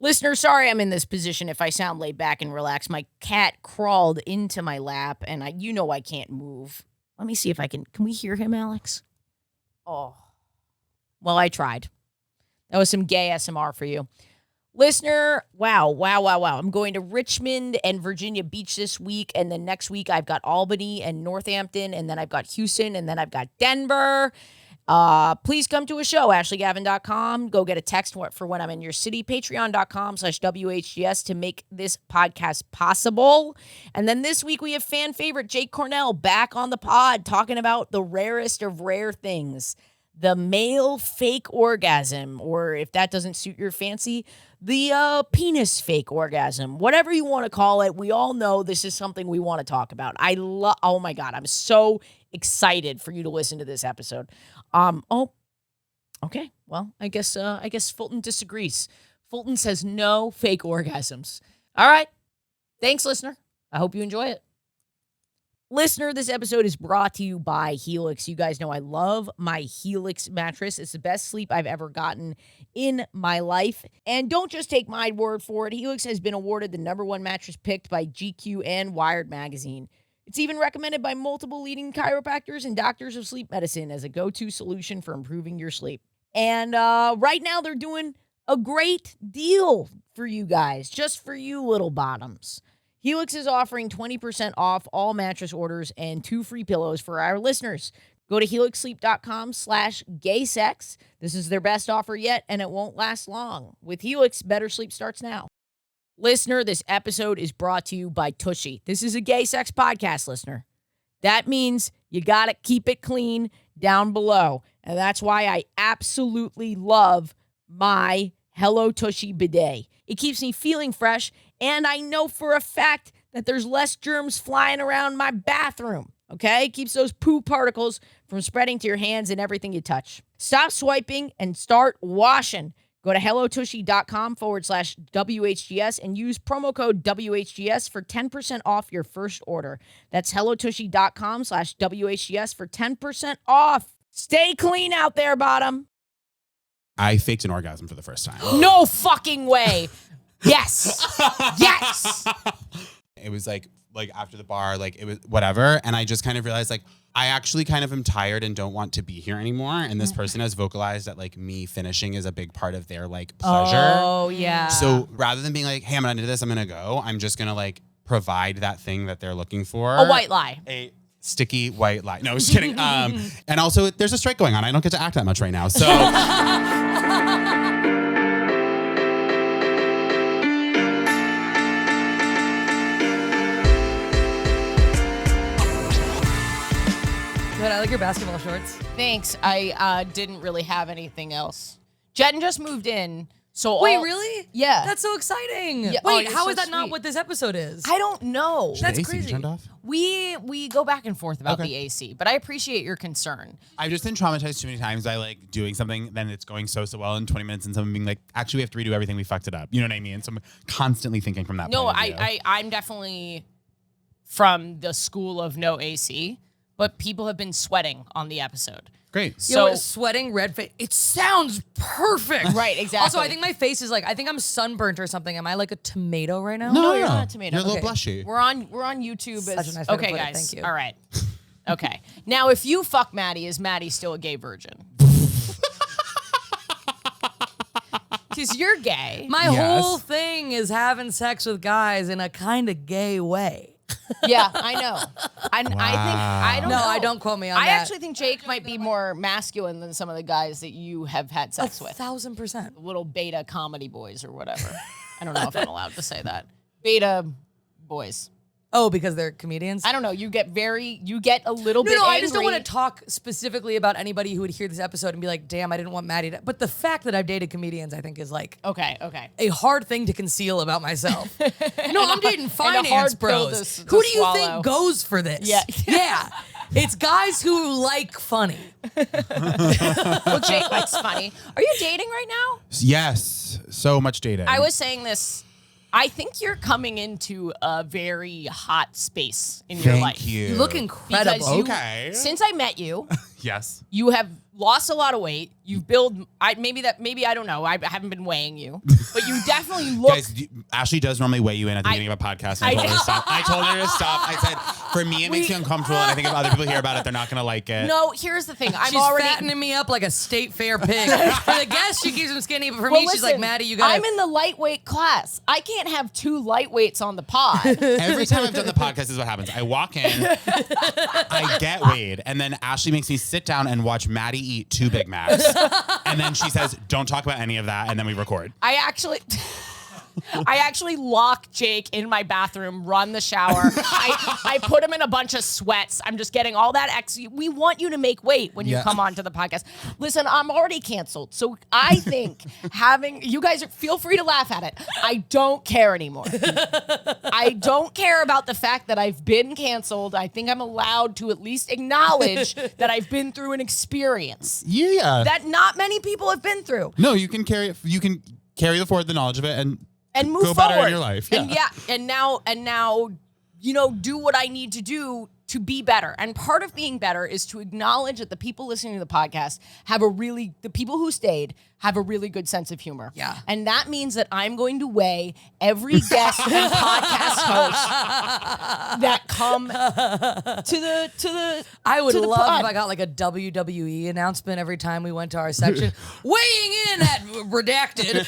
Listener, sorry I'm in this position if I sound laid back and relaxed. My cat crawled into my lap, and I can't move. Let me see if I can we hear him, Alex? Oh. Well, I tried. That was some gay SMR for you. Listener, wow. I'm going to Richmond and Virginia Beach this week, and then next week I've got Albany and Northampton, and then I've got Houston, and then I've got Denver. Please come to a show, AshleyGavin.com. Go get a text for when I'm in your city, patreon.com/WHGS to make this podcast possible. And then this week we have fan favorite Jake Cornell back on the pod talking about the rarest of rare things, the male fake orgasm, or if that doesn't suit your fancy, the penis fake orgasm, whatever you want to call it. We all know this is something we want to talk about. Oh my God, I'm so excited for you to listen to this episode. Okay. Well, I guess Fulton disagrees. Fulton says no fake orgasms. All right. Thanks, listener. I hope you enjoy it. Listener, this episode is brought to you by Helix. You guys know I love my Helix mattress. It's the best sleep I've ever gotten in my life. And don't just take my word for it. Helix has been awarded the #1 mattress picked by GQ and Wired magazine. It's even recommended by multiple leading chiropractors and doctors of sleep medicine as a go-to solution for improving your sleep. And right now they're doing a great deal for you guys, just for you little bottoms. Helix is offering 20% off all mattress orders and 2 free pillows for our listeners. Go to helixsleep.com/gaysex. This is their best offer yet, and it won't last long. With Helix, better sleep starts now. Listener, this episode is brought to you by Tushy. This is a gay sex podcast, listener. That means you got to keep it clean down below. And that's why I absolutely love my Hello Tushy bidet. It keeps me feeling fresh, and I know for a fact that there's less germs flying around my bathroom, okay? It keeps those poo particles from spreading to your hands and everything you touch. Stop swiping and start washing. Go to hellotushy.com/WHGS and use promo code WHGS for 10% off your first order. That's hellotushy.com/WHGS for 10% off. Stay clean out there, bottom. I faked an orgasm for the first time. No fucking way. Yes. Yes. It was like after the bar, it was whatever. And I just kind of realized I actually kind of am tired and don't want to be here anymore. And this person has vocalized that me finishing is a big part of their pleasure. Oh, yeah. So rather than being hey, I'm not into this, I'm going to go. I'm just going to provide that thing that they're looking for. A white lie. A sticky white lie. No, I was kidding. And also there's a strike going on. I don't get to act that much right now. So I like your basketball shorts. Thanks. I didn't really have anything else. Jen just moved in. So wait, really? Yeah. That's so exciting. Yeah. Wait, how so is that not sweet. what this episode is? I don't know. That's AC crazy. turned off? We go back and forth about the AC, but I appreciate your concern. I've just been traumatized too many times by doing something, then it's going so well in 20 minutes and someone being actually we have to redo everything, we fucked it up. You know what I mean? So I'm constantly thinking from that No, point of view. I'm definitely from the school of no AC, but people have been sweating on the episode. Great. So sweating, red face. It sounds perfect. Right, exactly. Also, I think my face is I think I'm sunburnt or something. Am I like a tomato right now? No, you're not a tomato. You're a little blushy. We're on YouTube. Such a nice way to Okay, put it. guys. Thank you. All right. Okay. Now, if you fuck Maddie, is Maddie still a gay virgin? Because you're gay. My whole thing is having sex with guys in a kind of gay way. Yeah, I know. I think I don't know. No, I don't quote me on that. I actually think Jake might be more masculine than some of the guys that you have had sex with. 1,000%. Little beta comedy boys or whatever. I don't know if I'm allowed to say that. Beta boys. Oh, because they're comedians? I don't know. You get a little bit No, angry. I just don't want to talk specifically about anybody who would hear this episode and be like, damn, I didn't want Maddie to. But the fact that I've dated comedians, I think, is Okay. a hard thing to conceal about myself. No, I'm dating finance hard pill bros. to Who do you swallow. think goes for this? Yeah. Yeah. It's guys who like funny. Well, Jake likes funny. Are you dating right now? Yes. So much dating. I was saying this. I think you're coming into a very hot space in your life. Thank you. You look incredible. Because since I met you, Yes. you have lost a lot of weight. You've built. Maybe I don't know. I haven't been weighing you, but you definitely look. Guys, Ashley does normally weigh you in at the beginning of a podcast. And I told her to stop. I told her to stop. I said, for me, it makes me uncomfortable, and I think if other people hear about it, they're not gonna like it. No, here's the thing. She's fattening me up like a state fair pig. For the guests, she keeps them skinny, but for me, she's like, Maddie, you gotta. I'm in the lightweight class. I can't have 2 lightweights on the pod. Every time I've done the podcast, this is what happens. I walk in, I get weighed, and then Ashley makes me sit down and watch Maddie eat 2 Big Macs, and then she says, "Don't talk about any of that," and then we record. I actually lock Jake in my bathroom, run the shower. I put him in a bunch of sweats. I'm just getting all that we want you to make weight when you come onto the podcast. Listen, I'm already canceled. So I think you guys feel free to laugh at it. I don't care anymore. I don't care about the fact that I've been canceled. I think I'm allowed to at least acknowledge that I've been through an experience. Yeah. That not many people have been through. No, you can carry forward the knowledge of it and move go forward better in your life. Yeah. And now, do what I need to do to be better. And part of being better is to acknowledge that the people listening to the podcast the people who stayed have a really good sense of humor. Yeah. And that means that I'm going to weigh every guest and podcast host that come to the I would to the love pod. if I got like a WWE announcement every time we went to our section. Weighing in at redacted.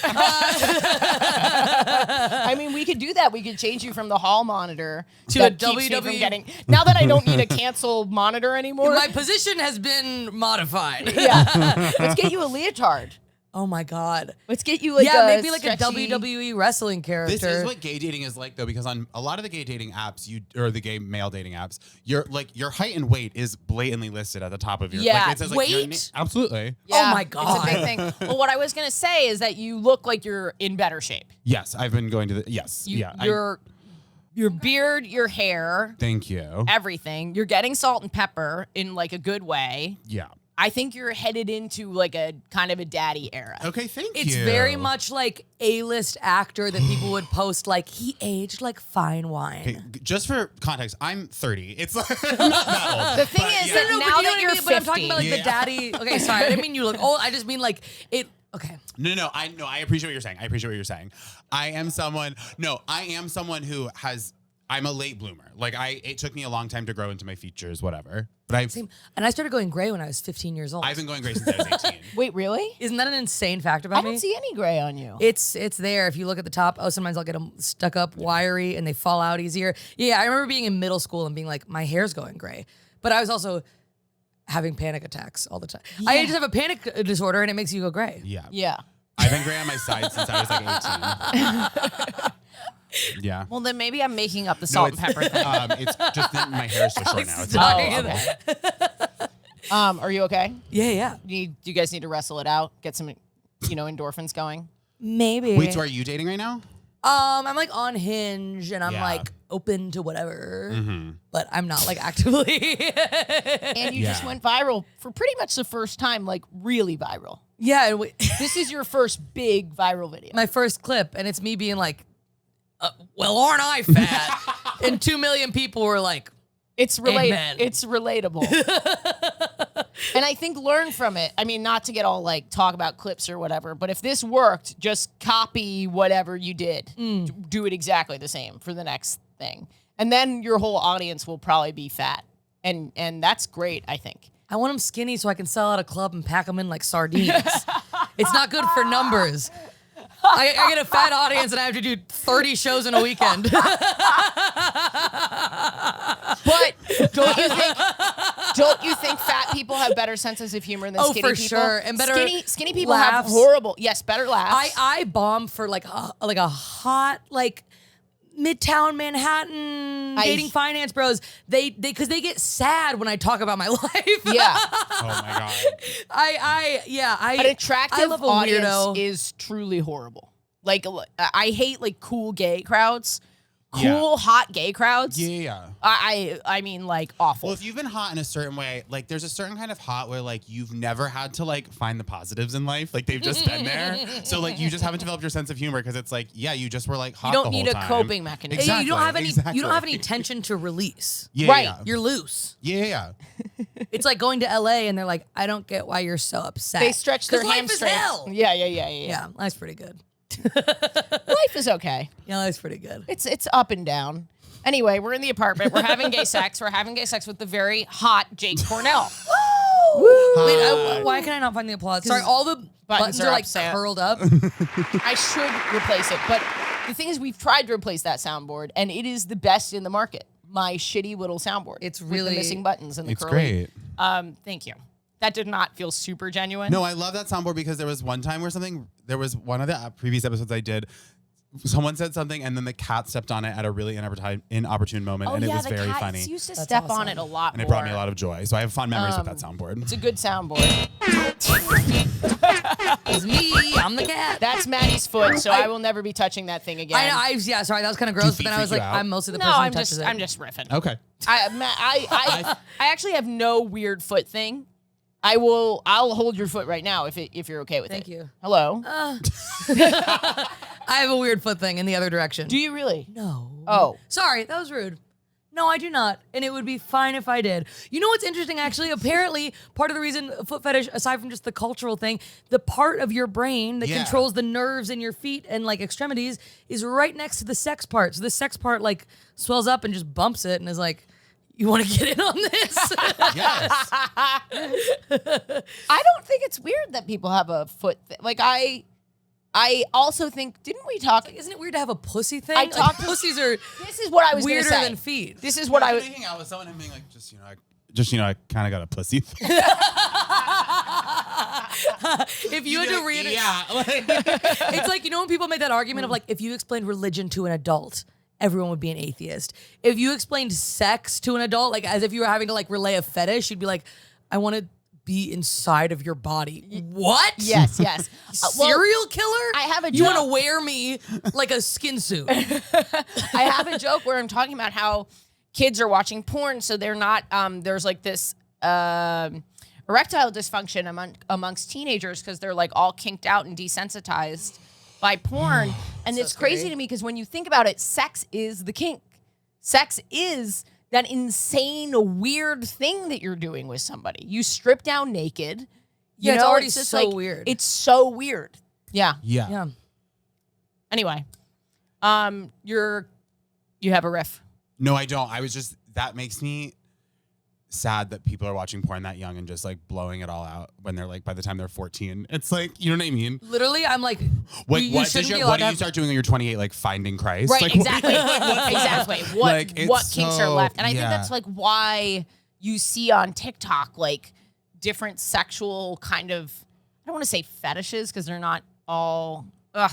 I mean, we could do that. We could change you from the hall monitor To that a keeps me from WWE. getting. Now that I don't need a cancel monitor anymore. My position has been modified. Yeah. Let's get you a leotard. Oh my God. Let's get you like make me like a stretchy- WWE wrestling character. This is what gay dating is like, though, because on a lot of the gay dating apps, or the gay male dating apps, your height and weight is blatantly listed at the top of your. Yeah, like, it says, like, your weight? absolutely. Yeah, Oh my God. It's a big thing. Well, what I was going to say is that you look like you're in better shape. Yes, I've been going to the. Yes, Your beard, your hair, thank you. everything. You're getting salt and pepper in like a good way. Yeah. I think you're headed into like a kind of a daddy era. Okay, thank you. It's very much like A-list actor that people would post like, he aged like fine wine. Okay, just for context, I'm 30. It's like I'm not that old. The thing but is yeah. that No, now but you know that what you're I mean? But I'm talking 50. about like the daddy. Okay, sorry. I didn't mean you look old. I just mean like it. Okay. No, I appreciate what you're saying. I am someone who has. I'm a late bloomer. Like it took me a long time to grow into my features, whatever. But And I started going gray when I was 15 years old. I've been going gray since I was 18. Wait, really? Isn't that an insane fact I about me? don't see any gray on you. It's there. If you look at the top, sometimes I'll get them stuck up, wiry, and they fall out easier. Yeah, I remember being in middle school and being like, my hair's going gray. But I was also having panic attacks all the time. I just have a panic disorder, and it makes you go gray. Yeah. Yeah. I've been gray on my side since I was like 18. Yeah. Well, then maybe I'm making up the salt and pepper thing. It's just that my hair is so short now. It's Are you okay? Yeah. Do you guys need to wrestle it out? Get some, endorphins going? Maybe. Wait, so are you dating right now? I'm like on Hinge, and I'm Yeah. like open to whatever, Mm-hmm. but I'm not like actively. And you just went viral for pretty much the first time, like really viral. Yeah, This is your first big viral video. my first clip, and it's me being like, well, aren't I fat? And 2 million people were like, It's Amen. It's relatable. And I think learn from it. I mean, not to get all like talk about clips or whatever, but if this worked, just copy whatever you did. Do it exactly the same for the next thing. And then your whole audience will probably be fat. And that's great, I think. I want them skinny so I can sell out a club and pack them in like sardines. It's not good for numbers. I get a fat audience and I have to do 30 shows in a weekend. But don't you think fat people have better senses of humor than skinny for people? sure. And better skinny people have laughs. better laughs. I bomb for like a hot like Midtown Manhattan dating finance bros. They because they get sad when I talk about my life. Yeah. Oh my god. An attractive I love a audience weirdo. is truly horrible. Like, I hate like cool gay crowds. Yeah. Cool, hot gay crowds. Yeah. I mean, like, awful. Well, if you've been hot in a certain way, like there's a certain kind of hot where like you've never had to like find the positives in life. Like they've just been there. So like you just haven't developed your sense of humor because it's like, yeah, you just were like hot You don't the need whole a time. coping mechanism. Exactly. You don't have any. Exactly. You don't have any tension to release. Yeah, Right. Yeah. You're loose. Yeah. It's like going to LA and they're like, I don't get why you're so upset. They stretch their 'Cause life hamstrings. is hell. Yeah. Yeah, life's pretty good. Life is okay. Yeah, life's pretty good. It's up and down. Anyway, we're in the apartment. We're having gay sex. We're having gay sex with the very hot Jake Cornell. Wait, why can I not find the applause? Sorry, all the buttons are like upset. curled up. I should replace it, but the thing is, we've tried to replace that soundboard, and it is the best in the market. My shitty little soundboard. It's with really the missing buttons and the It's curly. great. Thank you. That did not feel super genuine. No, I love that soundboard because there was one time where there was one of the previous episodes I did. Someone said something and then the cat stepped on it at a really inopportune moment, and it was very funny. Used to That's step on awesome. it a lot And more. it brought me a lot of joy. So I have fond memories with that soundboard. It's a good soundboard. It's me. I'm the cat. That's Maddie's foot, so I will never be touching that thing again. Yeah, sorry, that was kind of gross. But feet then I was freak like, you out? I'm mostly the No, person who I'm touches just it. I'm just riffing. Okay. I actually have no weird foot thing. I'll hold your foot right now if you're okay with it. Thank you. Hello. I have a weird foot thing in the other direction. Do you really? No. Oh. Sorry, that was rude. No, I do not. And it would be fine if I did. You know what's interesting, actually? Apparently, part of the reason foot fetish, aside from just the cultural thing, the part of your brain that Yeah. controls the nerves in your feet and like extremities is right next to the sex part. So the sex part like swells up and just bumps it and is like, you want to get in on this? Yes. I don't think it's weird that people have a foot like I also think, didn't we talk? Isn't it weird to have a pussy thing? I Like, talked- pussies are This is what I was going weirder to say. than feet. This is what I was. Making out with someone and being like, I kind of got a pussy. If you had to read it, Yeah. it's like, you know when people make that argument of like, if you explained religion to an adult, everyone would be an atheist. If you explained sex to an adult, like as if you were having to like relay a fetish, you'd be like, I want to be inside of your body. What? Yes. Serial killer? I have a You want joke. to wear me like a skin suit? I have a joke where I'm talking about how kids are watching porn, so they're not. There's like this erectile dysfunction amongst teenagers because they're like all kinked out and desensitized by porn, and so it's crazy scary. to me because when you think about it, sex is the kink. Sex is that insane, weird thing that you're doing with somebody. You strip down naked. You Yeah, it's know, already just so like, weird. It's so weird. Yeah. Yeah. Yeah. Anyway, you have a riff. No, I don't. That makes me sad that people are watching porn that young and just like blowing it all out when they're like, by the time they're 14. It's like, you know what I mean? Literally, I'm like, What, you what, shouldn't does be your, allowed what to do you have- start doing when you're 28? Like finding Christ? Right, Like, exactly. Exactly. Like, it's What kinks are so- left. And I think yeah. that's like why you see on TikTok like different sexual kind of, I don't want to say fetishes because they're not all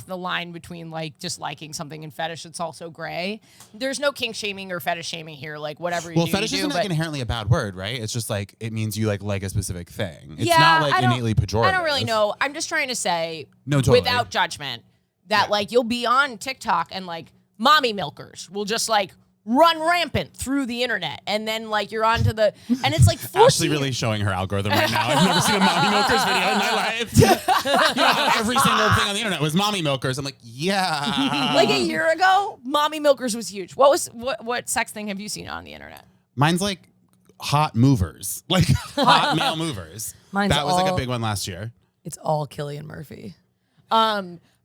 the line between like just liking something and fetish, it's also gray. There's no kink shaming or fetish shaming here, like whatever you Well, do, fetish you do, isn't but like inherently a bad word, right? It's just like, it means you like a specific thing. It's yeah, not like I don't- innately pejorative. I don't really know. I'm just trying to say, No, totally. without judgment, that like you'll be on TikTok and like mommy milkers will just like run rampant through the internet, and then like you're onto the, and it's like 14 Ashley really showing her algorithm right now. I've never seen a mommy milkers video in my life. You know, every single thing on the internet was mommy milkers. I'm like, yeah. like a year ago, mommy milkers was huge. What sex thing have you seen on the internet? Mine's like hot movers, like hot male movers. Mine's That was like a all- big one last year. it's all Cillian Murphy.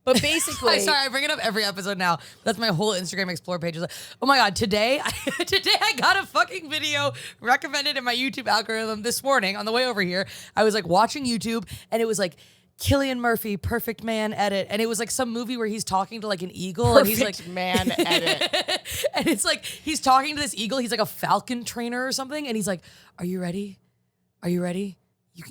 But basically, I'm sorry, I bring it up every episode now. That's my whole Instagram Explore page. Is like, oh my God, today I got a fucking video recommended in my YouTube algorithm this morning on the way over here. I was like watching YouTube and it was like Cillian Murphy, Perfect Man edit. And it was like some movie where he's talking to like an eagle and he's like, Perfect Man edit. and it's like, he's talking to this eagle. He's like a falcon trainer or something. And he's like, are you ready? Are you ready?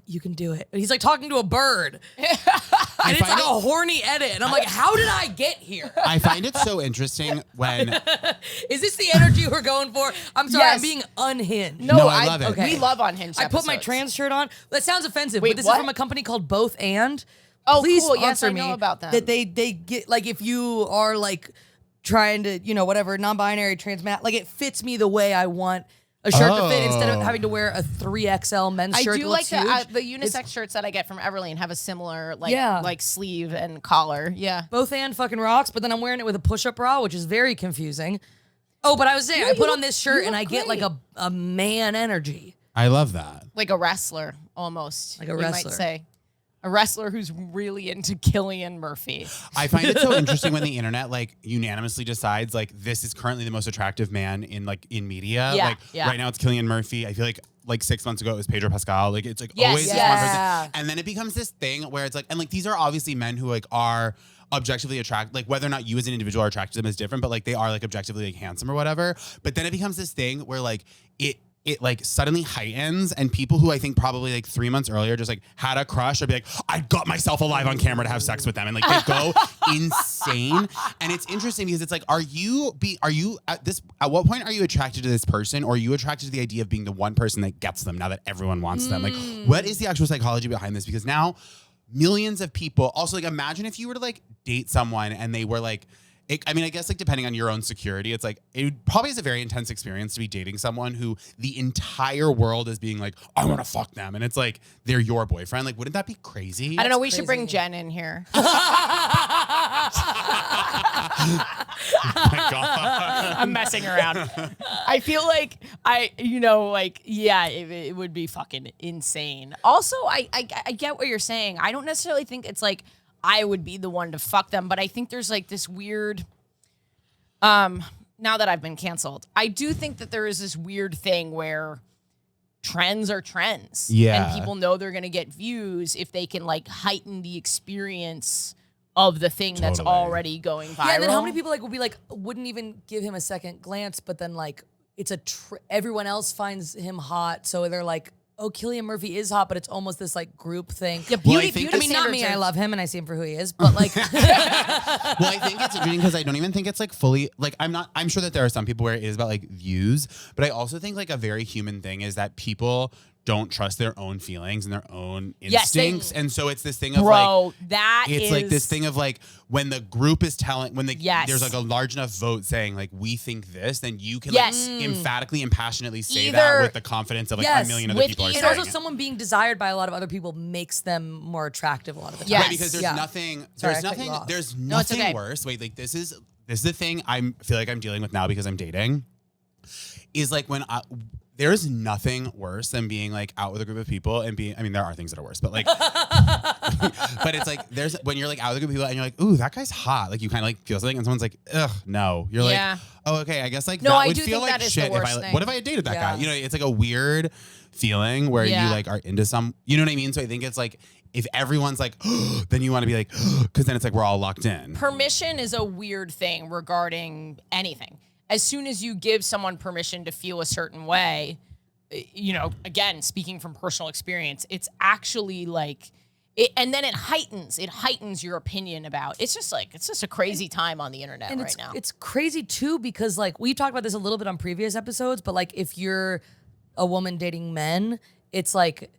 You can do it. And he's like talking to a bird. And it's like a horny edit. And I'm like, how did I get here? I find it so interesting when Is this the energy we're going for? I'm sorry, Yes. I'm being unhinged. No, I love it. Okay. We love Unhinged. I put my episodes. trans shirt on. That sounds offensive, Wait, but this what? is from a company called Both And. Oh, Please cool. Yes, sponsor I know me. about them. That they get like if you are like trying to, you know, whatever, non-binary, trans, like it fits me the way I want a shirt to fit instead of having to wear a 3XL men's I shirt. do that like looks the huge. unisex shirts that I get from Everlane have a similar like Yeah. like sleeve and collar. Yeah. Both And fucking rocks, but then I'm wearing it with a push-up bra, which is very confusing. Oh, but I was saying, No, I you put look- on this shirt you and look I get like great. a man energy. I love that. Like a wrestler, almost. Like a you wrestler. might say. A wrestler who's really into Cillian Murphy. I find it so interesting when the internet like unanimously decides like this is currently the most attractive man in media. Yeah, like yeah. right now it's Cillian Murphy. I feel like 6 months ago it was Pedro Pascal. Like it's like Yes, always this yes. one person. And then it becomes this thing where it's like, and like these are obviously men who like are objectively attracted, like whether or not you as an individual are attracted to them is different, but like they are like objectively like handsome or whatever. But then it becomes this thing where like it like suddenly heightens, and people who I think probably like 3 months earlier just like had a crush or be like, I got myself alive on camera to have sex with them, and like they go insane. And it's interesting because it's like, are you at what point are you attracted to this person, or are you attracted to the idea of being the one person that gets them now that everyone wants them? Like, what is the actual psychology behind this? Because now millions of people also like, imagine if you were to like date someone and they were like, I mean, I guess like depending on your own security, it's like it probably is a very intense experience to be dating someone who the entire world is being like, I want to fuck them, and it's like they're your boyfriend. Like, wouldn't that be crazy? I don't know. We crazy. should bring Jen in here. Oh my God. I'm messing around. I feel like it would be fucking insane. Also, I get what you're saying. I don't necessarily think it's like I would be the one to fuck them, but I think there's like this weird, now that I've been canceled, I do think that there is this weird thing where trends are trends. Yeah. And people know they're going to get views if they can like heighten the experience of the thing that's Totally. already going viral. Yeah, and then how many people like would be like, wouldn't even give him a second glance, but then like it's everyone else finds him hot, so they're like, oh, Cillian Murphy is hot, but it's almost this like group thing. Yeah, Well, I beauty, think- beauty I mean, not standards me. are- I love him and I see him for who he is, but like, Well, I think it's interesting because I don't even think it's like fully like I'm sure that there are some people where it is about like views, but I also think like a very human thing is that people don't trust their own feelings and their own Yes, they- instincts. And so it's this thing of Bro, like that it's is like this thing of like when the group is telling Yes. there's like a large enough vote saying like we think this, then you can Yes. like emphatically and passionately say Either- that with the confidence of like Yes, a million other with people are and either- saying also it. someone being desired by a lot of other people makes them more attractive a lot of the time. Yes. Right, because there's Yeah. nothing. Sorry, There's I cut you nothing. off. There's it's nothing okay. worse. Wait, like this is the thing I feel like I'm dealing with now because I'm dating. Is like when there is nothing worse than being like out with a group of people and being. I mean, there are things that are worse, but like, but it's like when you're like out with a group of people and you're like, ooh, that guy's hot. Like you kind of like feel something, and someone's like, ugh, no. You're Yeah. like, oh, okay. I guess like No, that I would do feel think like that is the shit if worst I thing. what if I had dated that guy? Yeah. You know, it's like a weird feeling where Yeah. you like are into some. You know what I mean? So I think it's like. If everyone's like, then you want to be like, because then it's like we're all locked in. Permission is a weird thing regarding anything. As soon as you give someone permission to feel a certain way, you know, again, speaking from personal experience, it's actually like, and then it heightens your opinion about. It's just a crazy time on the internet And right now. it's crazy too because like we talked about this a little bit on previous episodes, but like if you're a woman dating men, it's like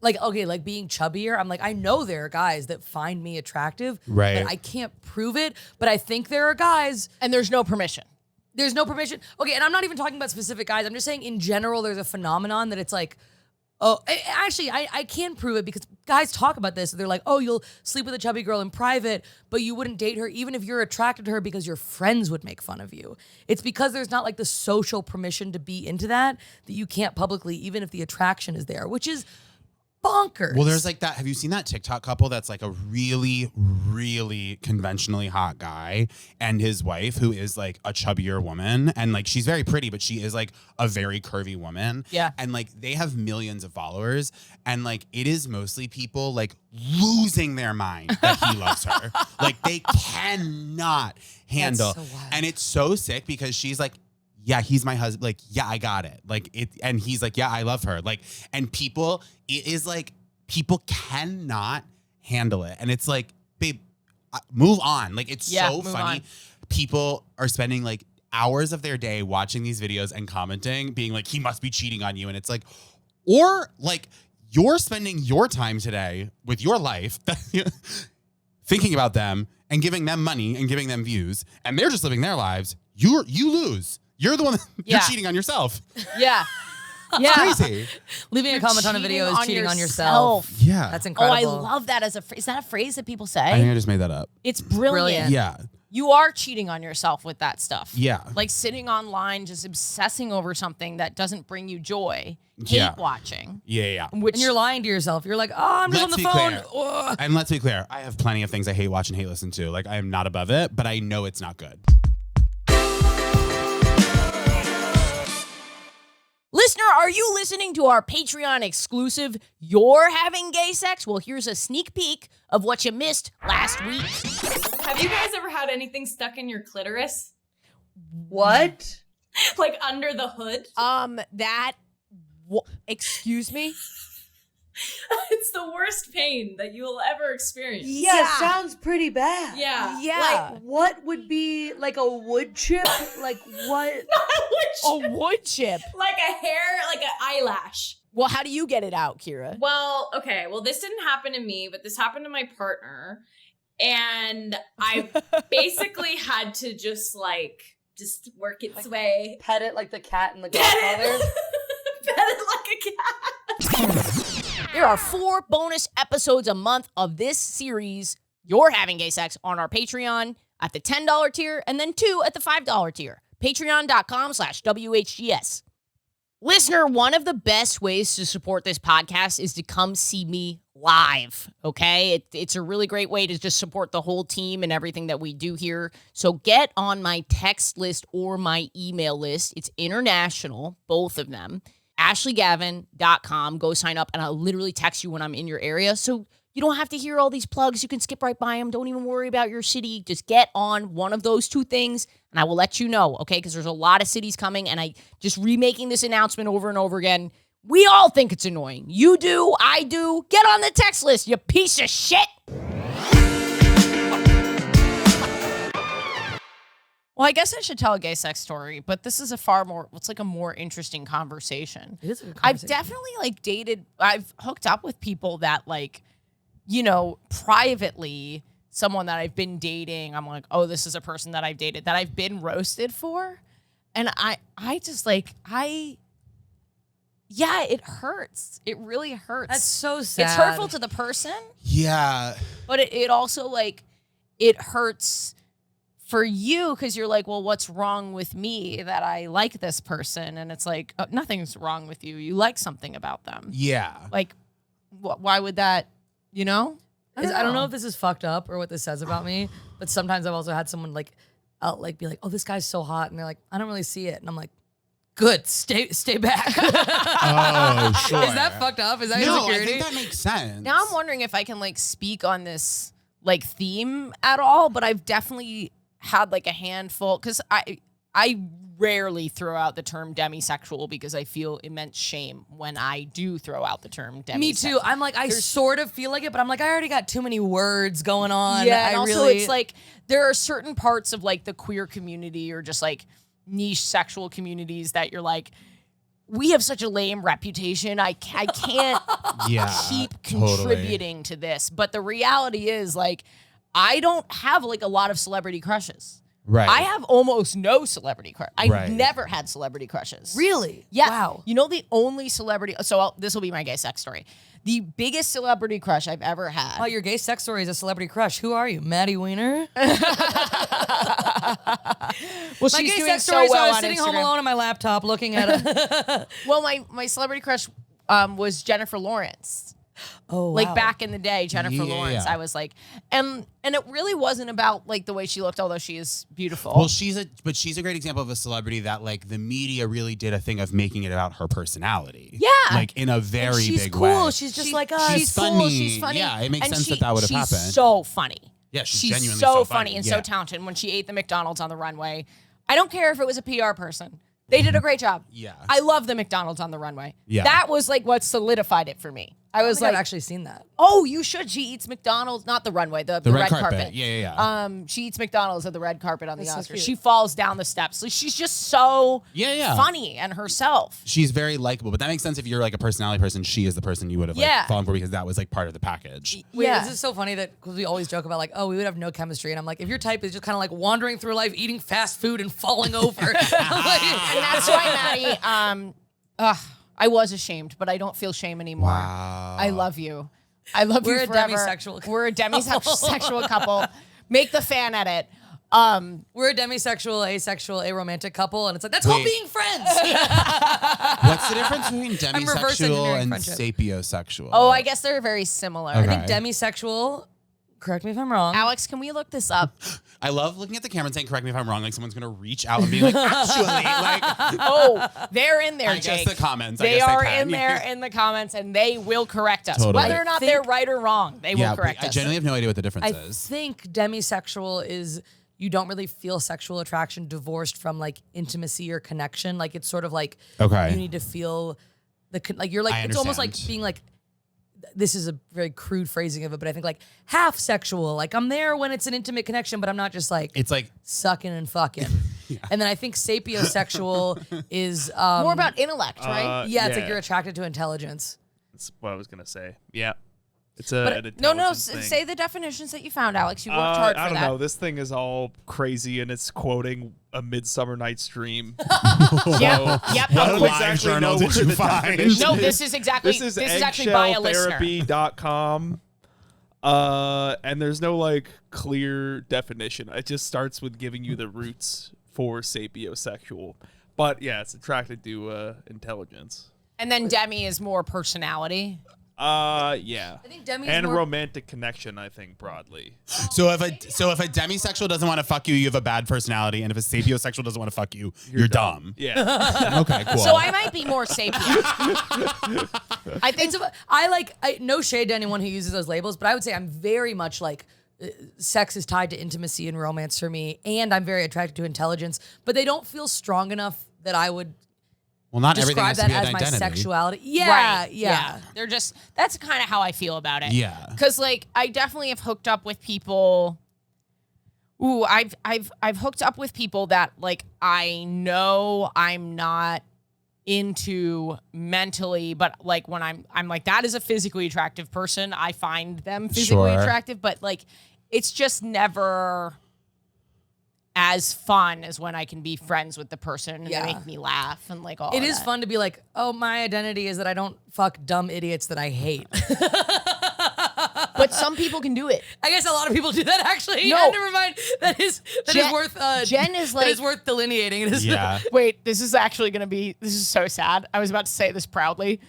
okay, like being chubbier. I'm like, I know there are guys that find me attractive, Right. but I can't prove it. But I think there are guys. And there's no permission. There's no permission. Okay, and I'm not even talking about specific guys. I'm just saying in general, there's a phenomenon that it's like, oh, actually, I can prove it because guys talk about this. They're like, oh, you'll sleep with a chubby girl in private, but you wouldn't date her even if you're attracted to her because your friends would make fun of you. It's because there's not like the social permission to be into that you can't publicly, even if the attraction is there, which is bonkers. Well, there's like that. Have you seen that TikTok couple that's like a really, really conventionally hot guy and his wife who is like a chubbier woman and like she's very pretty, but she is like a very curvy woman. Yeah. And like they have millions of followers and like it is mostly people like losing their mind that he loves her. Like they cannot handle. so wild. And it's so sick because she's like, yeah, he's my husband. Like, yeah, I got it. Like it, and he's like, yeah, I love her. Like, and people, it is like, people cannot handle it. And it's like, babe, move on. Like, it's Yeah, so move funny. on. People are spending like hours of their day watching these videos and commenting, being like, he must be cheating on you. And it's like, or like, you're spending your time today with your life thinking about them and giving them money and giving them views, and they're just living their lives. You lose. You're the one you're Yeah. cheating on yourself. Yeah. Yeah. Crazy. leaving a comment on a video is cheating on yourself. Yeah. That's Oh, incredible. I love that as a phrase. Is that a phrase that people I think say? I just made that up. It's brilliant. Brilliant. Yeah. you are cheating on yourself with that stuff. Yeah. Like sitting online, just obsessing over something that doesn't bring you joy. Yeah. Hate watching. Yeah. Which And you're lying to yourself. You're like, oh, I'm just on the phone. Ugh. And let's be clear, I have plenty of things I hate watch and hate listen to. Like, I am not above it, but I know it's not good. Listener, are you listening to our Patreon exclusive You're Having Gay Sex? Well, here's a sneak peek of what you missed last week. Have you guys ever had anything stuck in your clitoris? What? Like under the hood? Excuse me? It's the worst pain that you will ever experience. Yeah, it sounds pretty bad. Yeah. Yeah. Like, what would be like a wood chip? Like, what? A wood chip. Like a hair, like an eyelash. Well, how do you get it out, Kira? Well, okay. Well, this didn't happen to me, but this happened to my partner. And I basically had to just work its way. Pet it like the cat in the Godfather? Pet it like a cat. There are 4 bonus episodes a month of this series, You're Having Gay Sex, on our Patreon at the $10 tier and then 2 at the $5 tier. Patreon.com/WHGS. Listener, one of the best ways to support this podcast is to come see me live, okay? It's a really great way to just support the whole team and everything that we do here. So get on my text list or my email list. It's international, both of them. AshleyGavin.com. Go sign up, and I'll literally text you when I'm in your area. So you don't have to hear all these plugs. You can skip right by them. Don't even worry about your city. Just get on one of those 2 things, and I will let you know, okay? Because there's a lot of cities coming, and I just remaking this announcement over and over again. We all think it's annoying. You do. I do. Get on the text list, you piece of shit. Well, I guess I should tell a gay sex story, but this is it's like a more interesting conversation. It is a good I've conversation. definitely I've hooked up with people that privately, someone that I've been dating, I'm like, oh, this is a person that I've dated that I've been roasted for. And it hurts. It really hurts. That's so sad. It's hurtful to the person, Yeah. but it also it hurts for you because you're like, well, what's wrong with me that I like this person? And it's like, nothing's wrong with you. You like something about them. Yeah. Like, why would that, I I don't know if this is fucked up or what this says about me, but sometimes I've also had someone be like, oh, this guy's so hot. And they're like, I don't really see it. And I'm like, good, stay back. Oh, sure. Is that fucked up? Is that No, I insecurity? think that makes sense. Now I'm wondering if I can speak on this theme at all, but I've definitely had a handful because I rarely throw out the term demisexual because I feel immense shame when I do throw out the term demisexual. Me too. I'm like, I sort of feel like it, but I'm like, I already got too many words going on. Yeah, and also it's there are certain parts of the queer community or just niche sexual communities that you're like, we have such a lame reputation. I can't keep contributing to this. But the reality is I don't have a lot of celebrity crushes. Right. I have almost no celebrity crush. I've Right. never had celebrity crushes. Really? Yeah. Wow. The only celebrity. So this will be my gay sex story. The biggest celebrity crush I've ever had. Oh, your gay sex story is a celebrity crush. Who are you, Maddie Wiener? Well, My she's gay doing sex so story is well I was on sitting Instagram. home alone on my laptop looking at it. Well, my celebrity crush was Jennifer Lawrence. Oh, wow. Back in the day, Jennifer Yeah. Lawrence. I was and it really wasn't about the way she looked, although she is beautiful. Well, she's a great example of a celebrity that the media really did a thing of making it about her personality. Yeah. In a very she's big cool. way. She's just like us. She's funny. cool. She's funny. Yeah, it makes And sense that would have happened. She's so funny. Yeah, she's She's genuinely so so funny and so Yeah. talented. When she ate the McDonald's on the runway, I don't care if it was a PR person. They did a great job. Yeah. I love the McDonald's on the runway. Yeah. That was what solidified it for me. I was I've actually seen that. oh, you should. She eats McDonald's, not the runway, the red carpet. Yeah. She eats McDonald's at the red carpet on That's the so Oscars. cute. She falls down the steps. She's just so Yeah. funny and herself. She's very likable, but that makes sense if you're a personality person. She is the person you would have Yeah. fallen for because that was part of the package. Wait, Yeah. this is so funny because we always joke about oh, we would have no chemistry. And I'm like, if your type is just kind of wandering through life, eating fast food and falling over. And that's why, Maddie, I was ashamed, but I don't feel shame anymore. Wow. I love you. I love We're you a forever. demisexual couple. We're a demisexual couple. Make the fan edit. We're a demisexual, asexual, aromantic couple, and it's like that's called Wait. being friends. What's the difference between reverse engineering demisexual and friendship. sapiosexual? Oh, I guess they're very similar. Okay. I think demisexual. Correct me if I'm wrong. Alex, can we look this up? I love looking at the camera and saying, correct me if I'm wrong, like someone's gonna reach out and be like, actually, like Oh, they're in there, I Jake. guess the comments. They I guess are can. in there in the comments, and they will correct us. Totally. Whether or not they're right or wrong, they will correct I us. genuinely have no idea what the difference I is. think demisexual is you don't really feel sexual attraction divorced from like intimacy or connection. Like it's sort of like Okay. you need to feel like you're like I it's almost like understand. being like this is a very crude phrasing of it, but I think like half sexual. Like I'm there when it's an intimate connection, but I'm not just like It's like sucking and fucking. And then I think sapiosexual is More about intellect, right? yeah, it's like you're attracted to intelligence. That's what I was gonna say. Yeah, it's But an no, intelligence thing. say the definitions that you found, Alex. You worked hard for I don't that. know. This thing is all crazy, and it's quoting A Midsummer Night's Dream. Yep. What I don't live exactly journal know did where you the find? definition No, is. this is exactly This is actually by a listener. eggshelltherapy.com. And there's no like clear definition. It just starts with giving you the roots for sapiosexual. But yeah, it's attracted to intelligence. And then Demi is more personality. Yeah. I think Demi And is more romantic connection, I think, broadly. so if a demisexual doesn't want to fuck you, you have a bad personality, and if a sapiosexual doesn't want to fuck you, you're dumb. Yeah. Okay, cool. So I might be more sapient. I think I no shade to anyone who uses those labels, but I would say I'm very much like sex is tied to intimacy and romance for me, and I'm very attracted to intelligence, but they don't feel strong enough that I would well, not everything describe has to that be as an my identity. sexuality. Yeah, right. yeah. They're just that's kind of how I feel about it. Yeah. Cuz like I definitely have hooked up with people I've hooked up with people that like I know I'm not into mentally, but like when I'm like that is a physically attractive person. I find them physically Sure. attractive, but like it's just never as fun as when I can be friends with the person and Yeah. they make me laugh and like all It of is that. fun to be like, oh, my identity is that I don't fuck dumb idiots that I hate. But some people can do it. I guess a lot of people do that actually. No. Never mind. That is Jen- worth Jen is that is like- worth delineating. It is Yeah. Wait, this is actually going to be, this is so sad. I was about to say this proudly,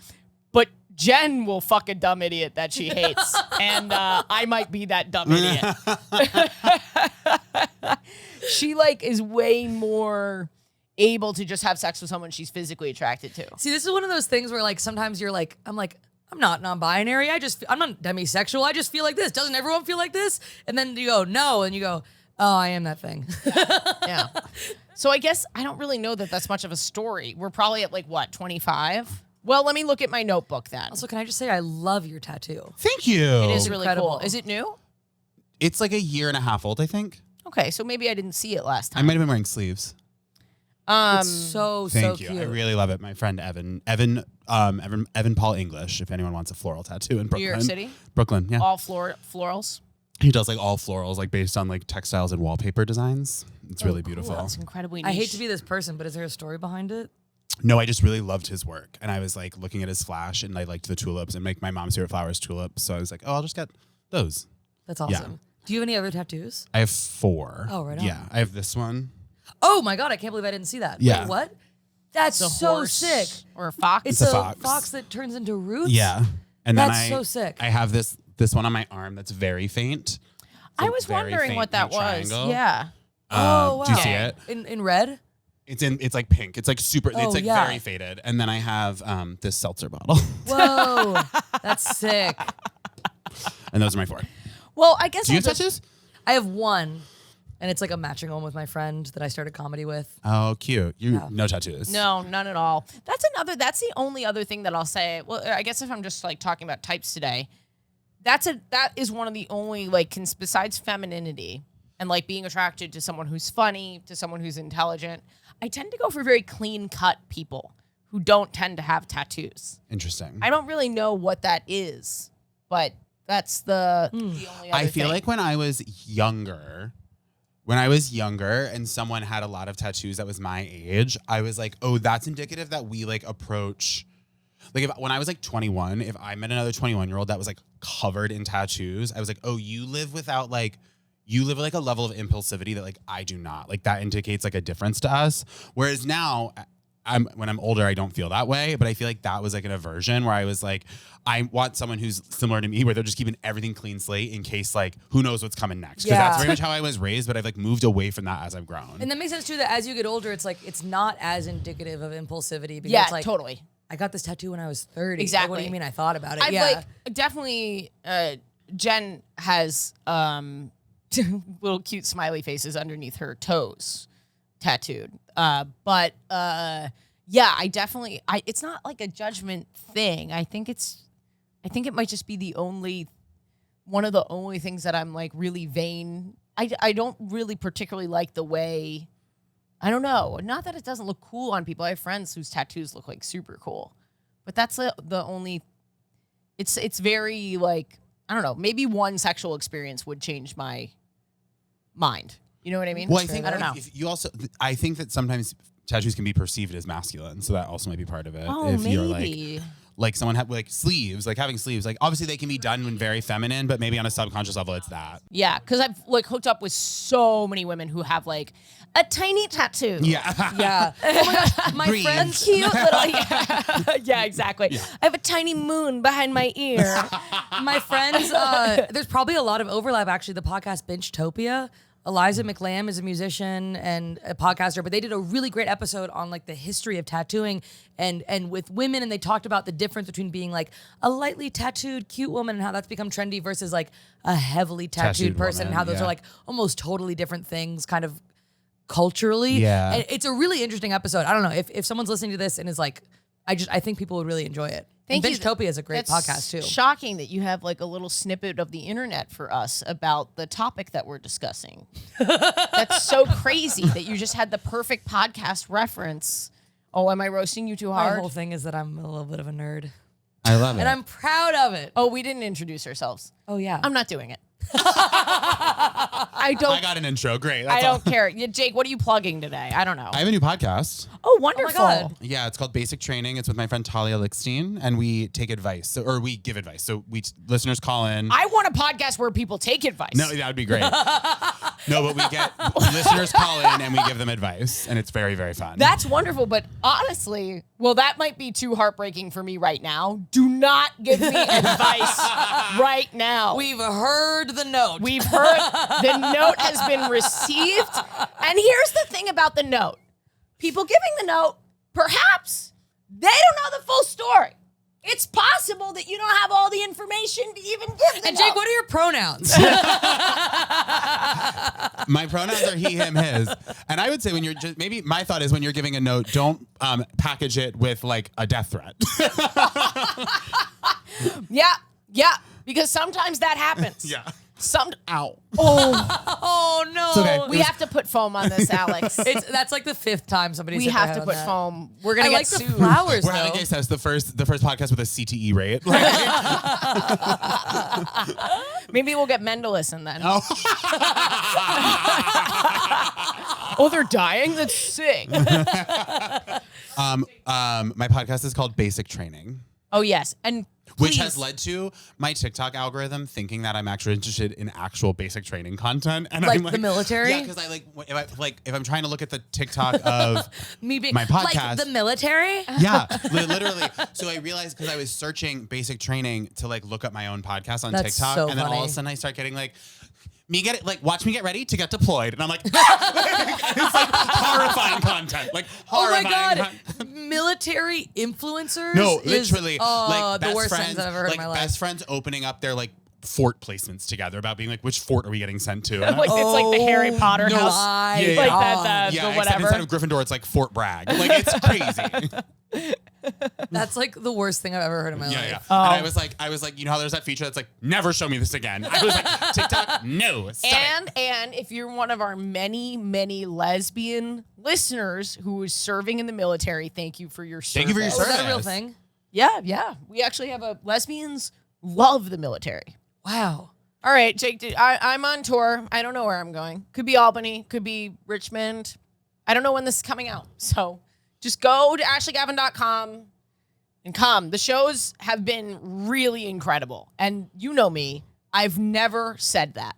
but Jen will fuck a dumb idiot that she hates. And I might be that dumb idiot. She like is way more able to just have sex with someone she's physically attracted to. See, this is one of those things where like sometimes you're like, I'm not non-binary. I'm not demisexual. I just feel like this. Doesn't everyone feel like this? And then you go, no. And you go, oh, I am that thing. Yeah. So I guess I don't really know that that's much of a story. We're probably at like what, 25? Well, let me look at my notebook then. Also, can I just say I love your tattoo? Thank you. It is really Incredible. cool. Is it new? It's like a year and a half old, I think. Okay, so maybe I didn't see it last I time. might have been wearing sleeves. It's so Thank you. cute. I really love it. My friend Evan Paul English, if anyone wants a floral tattoo in New Brooklyn. York City? Brooklyn, yeah. All florals. He does like all florals, like based on like textiles and wallpaper designs. It's really beautiful. Cool. That's incredibly niche. I hate to be this person, but is there a story behind it? No, I just really loved his work. And I was like looking at his flash and I liked the tulips and my mom's favorite flower is tulips. So I was like, oh, I'll just get those. That's awesome. Do you have any other tattoos? I have 4. Oh, right on. Yeah. I have this one. Oh my God, I can't believe I didn't see that. Yeah. Wait, what? That's a so horse sick. or a fox. It's a a fox. that turns into roots? Yeah. And That's then so sick. I have this one on my arm that's very faint. I was very wondering faint what that pink was. triangle. Yeah. Oh, wow. Do you see it? In red? It's like pink. It's like super. Oh, it's like yeah. very faded. And then I have this seltzer bottle, Whoa. That's sick. and those are my 4. Well, I guess Do you I'll have just- tattoos? I have one, and it's like a matching one with my friend that I started comedy with. Oh, cute. No tattoos. No, none at all. That's the only other thing that I'll say. Well, I guess if I'm just like talking about types today, that is one of the only like besides femininity and like being attracted to someone who's funny, to someone who's intelligent, I tend to go for very clean cut people who don't tend to have tattoos. Interesting. I don't really know what that is, but that's the only other I feel thing. like when I was younger and someone had a lot of tattoos that was my age, I was like, oh, that's indicative that we like approach. Like when I was like 21, if I met another 21-year-old that was like covered in tattoos, I was like, oh, you live without like, you live like a level of impulsivity that like I do not. Like that indicates like a difference to us. Whereas now when I'm older, I don't feel that way, but I feel like that was like an aversion where I was like, I want someone who's similar to me where they're just keeping everything clean slate in case like who knows what's coming next. Because that's very much how I was raised, but I've like moved away from that as I've grown. And that makes sense too that as you get older, it's like it's not as indicative of impulsivity because Yeah, it's like totally. I got this tattoo when I was 30. Exactly. Like, what do you mean I thought about it? I've like definitely Jen has little cute smiley faces underneath her toes tattooed. But yeah, I definitely it's not like a judgment thing. I think it might just be one of the only things that I'm like really vain. I don't really particularly like the way, I don't know. Not that it doesn't look cool on people. I have friends whose tattoos look like super cool, but that's the only. It's very like, I don't know. Maybe one sexual experience would change my mind. You know what I mean? Well, I think I don't know. if you also, I think that sometimes tattoos can be perceived as masculine, so that also might be part of it. Oh, if you're maybe. like someone have like sleeves, like having sleeves, like obviously they can be done when very feminine, but maybe on a subconscious level, it's that. Yeah, because I've like hooked up with so many women who have like a tiny tattoo. Yeah. Yeah. Oh my gosh, my Breathe. friends. Cute little, yeah, exactly. Yeah. I have a tiny moon behind my ear. My friends, there's probably a lot of overlap actually. The podcast Benchtopia. Eliza McLam is a musician and a podcaster, but they did a really great episode on like the history of tattooing and with women, and they talked about the difference between being like a lightly tattooed cute woman and how that's become trendy versus like a heavily tattooed person and woman, how those yeah. are like almost totally different things kind of culturally. Yeah. And it's a really interesting episode. I don't know if someone's listening to this and is like, I think people would really enjoy it. Thank and you. Benchtopia is a great That's podcast too. Shocking that you have like a little snippet of the internet for us about the topic that we're discussing. That's so crazy that you just had the perfect podcast reference. Oh, am I roasting you too My hard? whole thing is that I'm a little bit of a nerd. I love it. And I'm proud of it. Oh, we didn't introduce ourselves. Oh yeah. I'm not doing it. I got an intro. Great. I That's all. don't care. Yeah, Jake, what are you plugging today? I don't know. I have a new podcast. Oh, wonderful. God. Yeah, it's called Basic Training. It's with my friend Talia Lickstein, and we take advice, or we give advice. So listeners call in. I want a podcast where people take advice. No, that would be great. No, but we get listeners call in and we give them advice, and it's very, very fun. That's wonderful, but honestly, well, that might be too heartbreaking for me right now. Do not give me advice right now. We've heard the note. We've heard the note has been received. And here's the thing about the note. People giving the note, perhaps they don't know the full story. It's possible that you don't have all the information to even give the And note. Jake, what are your pronouns? My pronouns are he, him, his. And I would say when you're just, maybe my thought is when you're giving a note, don't package it with like a death threat. Yeah, because sometimes that happens. Yeah. Ow. Oh no. It's okay. We have to put foam on this, Alex. That's like the 5th time somebody's We hit their have head to on put that. foam. We're gonna I get like the sued. flowers We're though. having guys test the first podcast with a CTE rate. Maybe we'll get Mendelison then. Oh. Oh, they're dying? That's sick. My podcast is called Basic Training. Oh, yes. And Which please, has led to my TikTok algorithm thinking that I'm actually interested in actual basic training content, and Like I'm the military? Yeah, because if I'm trying to look at the TikTok of Me being my podcast, like the military. yeah, literally. So I realized because I was searching basic training to like look up my own podcast on That's TikTok, so and then all of a funny. sudden I start getting like. Watch me get ready to get deployed. And I'm like, it's like horrifying content. Like Oh my horrifying god, content. military influencers. No, is, literally, like the best worst friends, sentence I've ever heard like in my life. best friends opening up their like fort placements together about being like, which fort are we getting sent to? And like, it's like the Harry Potter no, house. my Yeah, like God. that, yeah, the except whatever. instead of Gryffindor, it's like Fort Bragg. Like it's crazy. That's like the worst thing I've ever heard in my Yeah, life. yeah. And I was like, you know how there's that feature that's like, never show me this again. I was like, TikTok, no. Stop it. And if you're one of our many, many lesbian listeners who is serving in the military, thank you for your service. Thank you for your Oh, is that a real service. thing? Yeah. We actually have lesbians love the military. Wow. All right, Jake, I'm on tour. I don't know where I'm going. Could be Albany, could be Richmond. I don't know when this is coming out. So just go to ashleygavin.com and come. The shows have been really incredible. And you know me, I've never said that.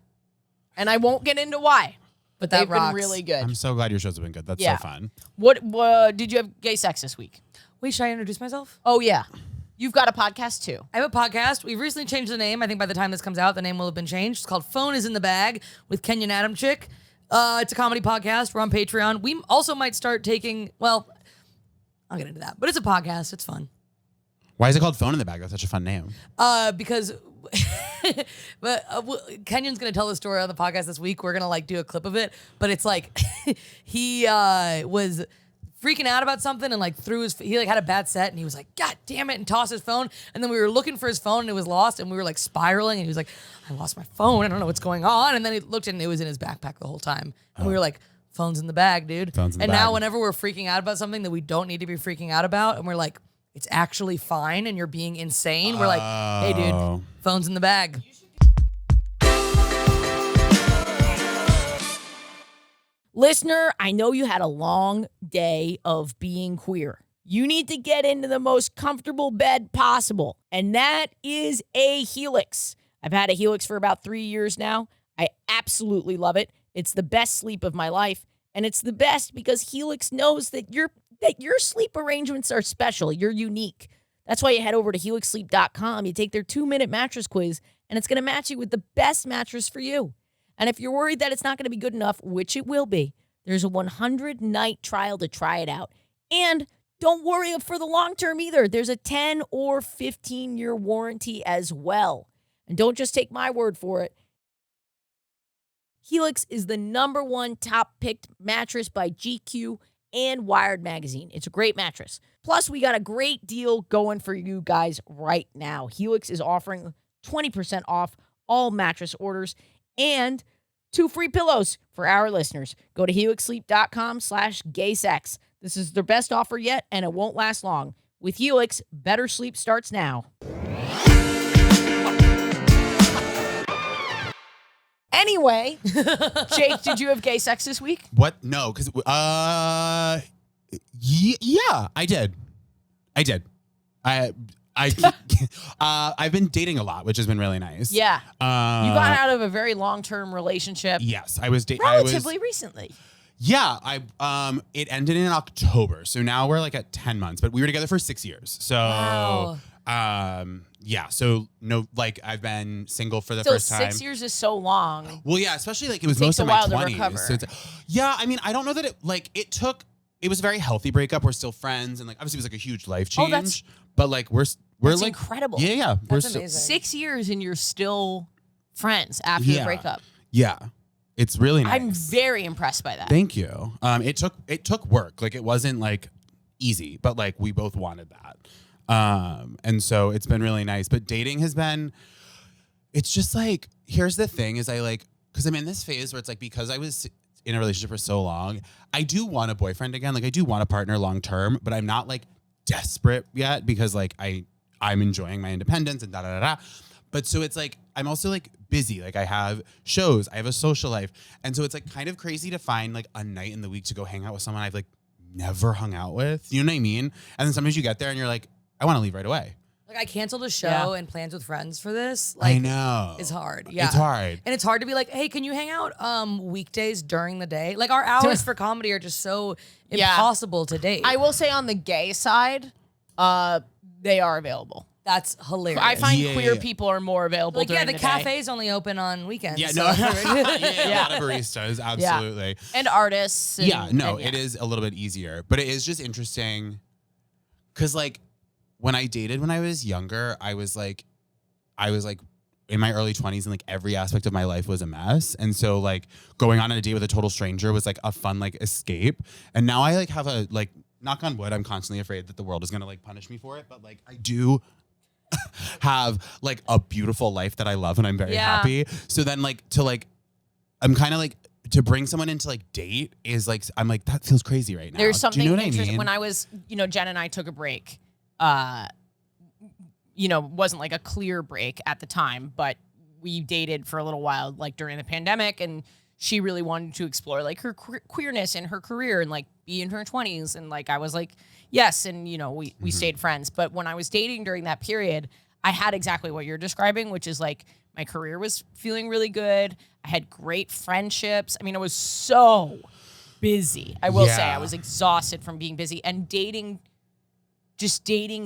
And I won't get into why. But that they've rocks. been really good. I'm so glad your shows have been good. That's Yeah. so fun. What did you have gay sex this week? Wait, should I introduce myself? Oh, yeah. You've got a podcast, too. I have a podcast. We've recently changed the name. I think by the time this comes out, the name will have been changed. It's called Phone is in the Bag with Kenyan Adam Chick. It's a comedy podcast. We're on Patreon. We also might start taking, well, I'll get into that. But it's a podcast. It's fun. Why is it called Phone in the Bag? That's such a fun name. Because Kenyan's gonna tell the story on the podcast this week. We're gonna do a clip of it, but it's he was freaking out about something and he had a bad set and he was like, God damn it, and tossed his phone. And then we were looking for his phone and it was lost and we were spiraling and he was like, I lost my phone. I don't know what's going on. And then he looked and it was in his backpack the whole time. And we were like, phone's in the bag, dude. Phone's in the and bag. now whenever we're freaking out about something that we don't need to be freaking out about and we're like, it's actually fine and you're being insane, we're like, hey, dude, phone's in the bag. Listener, I know you had a long day of being queer. You need to get into the most comfortable bed possible, and that is a Helix. I've had a Helix for about 3 years now. I absolutely love it. It's the best sleep of my life, and it's the best because Helix knows that your sleep arrangements are special. You're unique. That's why you head over to helixsleep.com. You take their 2-minute mattress quiz, and it's going to match you with the best mattress for you. And if you're worried that it's not going to be good enough, which it will be, there's a 100-night trial to try it out. And don't worry for the long term either. There's a 10 or 15-year warranty as well. And don't just take my word for it. Helix is the #1 top-picked mattress by GQ and Wired Magazine. It's a great mattress. Plus, we got a great deal going for you guys right now. Helix is offering 20% off all mattress orders and 2 free pillows for our listeners. Go to helixsleep.com/gaysex. This is their best offer yet, and it won't last long. With Helix, better sleep starts now. Anyway, Jake, did you have gay sex this week? What? No, because yeah, I did. I've been dating a lot, which has been really nice. Yeah. You got out of a very long-term relationship. Yes, I was dating Relatively recently. Yeah, it ended in October, so now we're at 10 months, but we were together for 6 years. So, Wow. yeah, so no, I've been single for the Still, first time. 6 years is so long. Well, yeah, especially it was Takes most a of my while to 20s. recover. So yeah, I mean, I don't know that it was a very healthy breakup. We're still friends, and obviously it was a huge life change. that's- but we're That's incredible. Yeah, we're That's still, amazing. 6 years and you're still friends after the Yeah. breakup. yeah, it's really nice. I'm very impressed by that. Thank you. It took work. It wasn't easy, but we both wanted that. And so it's been really nice. But dating has been, it's just here's the thing is because I'm in this phase where it's because I was in a relationship for so long, I do want a boyfriend again. I do want a partner long term, but I'm not desperate yet because I'm enjoying my independence and da da da da. But so it's I'm also busy. I have shows, I have a social life. And so it's kind of crazy to find a night in the week to go hang out with someone I've never hung out with. You know what I mean? And then sometimes you get there and you're I want to leave right away. I canceled a show Yeah. and plans with friends for this. I know. It's hard. Yeah. It's hard. And it's hard to be hey, can you hang out weekdays during the day? Our hours for comedy are just so Yeah. impossible to date. I will say on the gay side, they are available. That's hilarious. I find Yeah, queer yeah. people are more available during the the day. cafe's only open on weekends. Yeah, so- no. A lot of baristas, absolutely. And artists. And, Yeah, no, and, it is a little bit easier, but it is just interesting because when I dated when I was younger, I was in my early 20s and every aspect of my life was a mess. And so going on a date with a total stranger was a fun escape. And now I have a knock on wood, I'm constantly afraid that the world is going to punish me for it, but I do have a beautiful life that I love and I'm very happy. So then I'm kind of to bring someone into date is I'm that feels crazy right now. There's something Do you know what interesting. I mean? When I was, Jen and I took a break, wasn't a clear break at the time, but we dated for a little while, during the pandemic, and she really wanted to explore her queerness in her career and be in her 20s. And I was yes. And, we stayed friends. But when I was dating during that period, I had exactly what you're describing, which is like my career was feeling really good. I had great friendships. I mean, I was so busy. I will say I was exhausted from being busy, and dating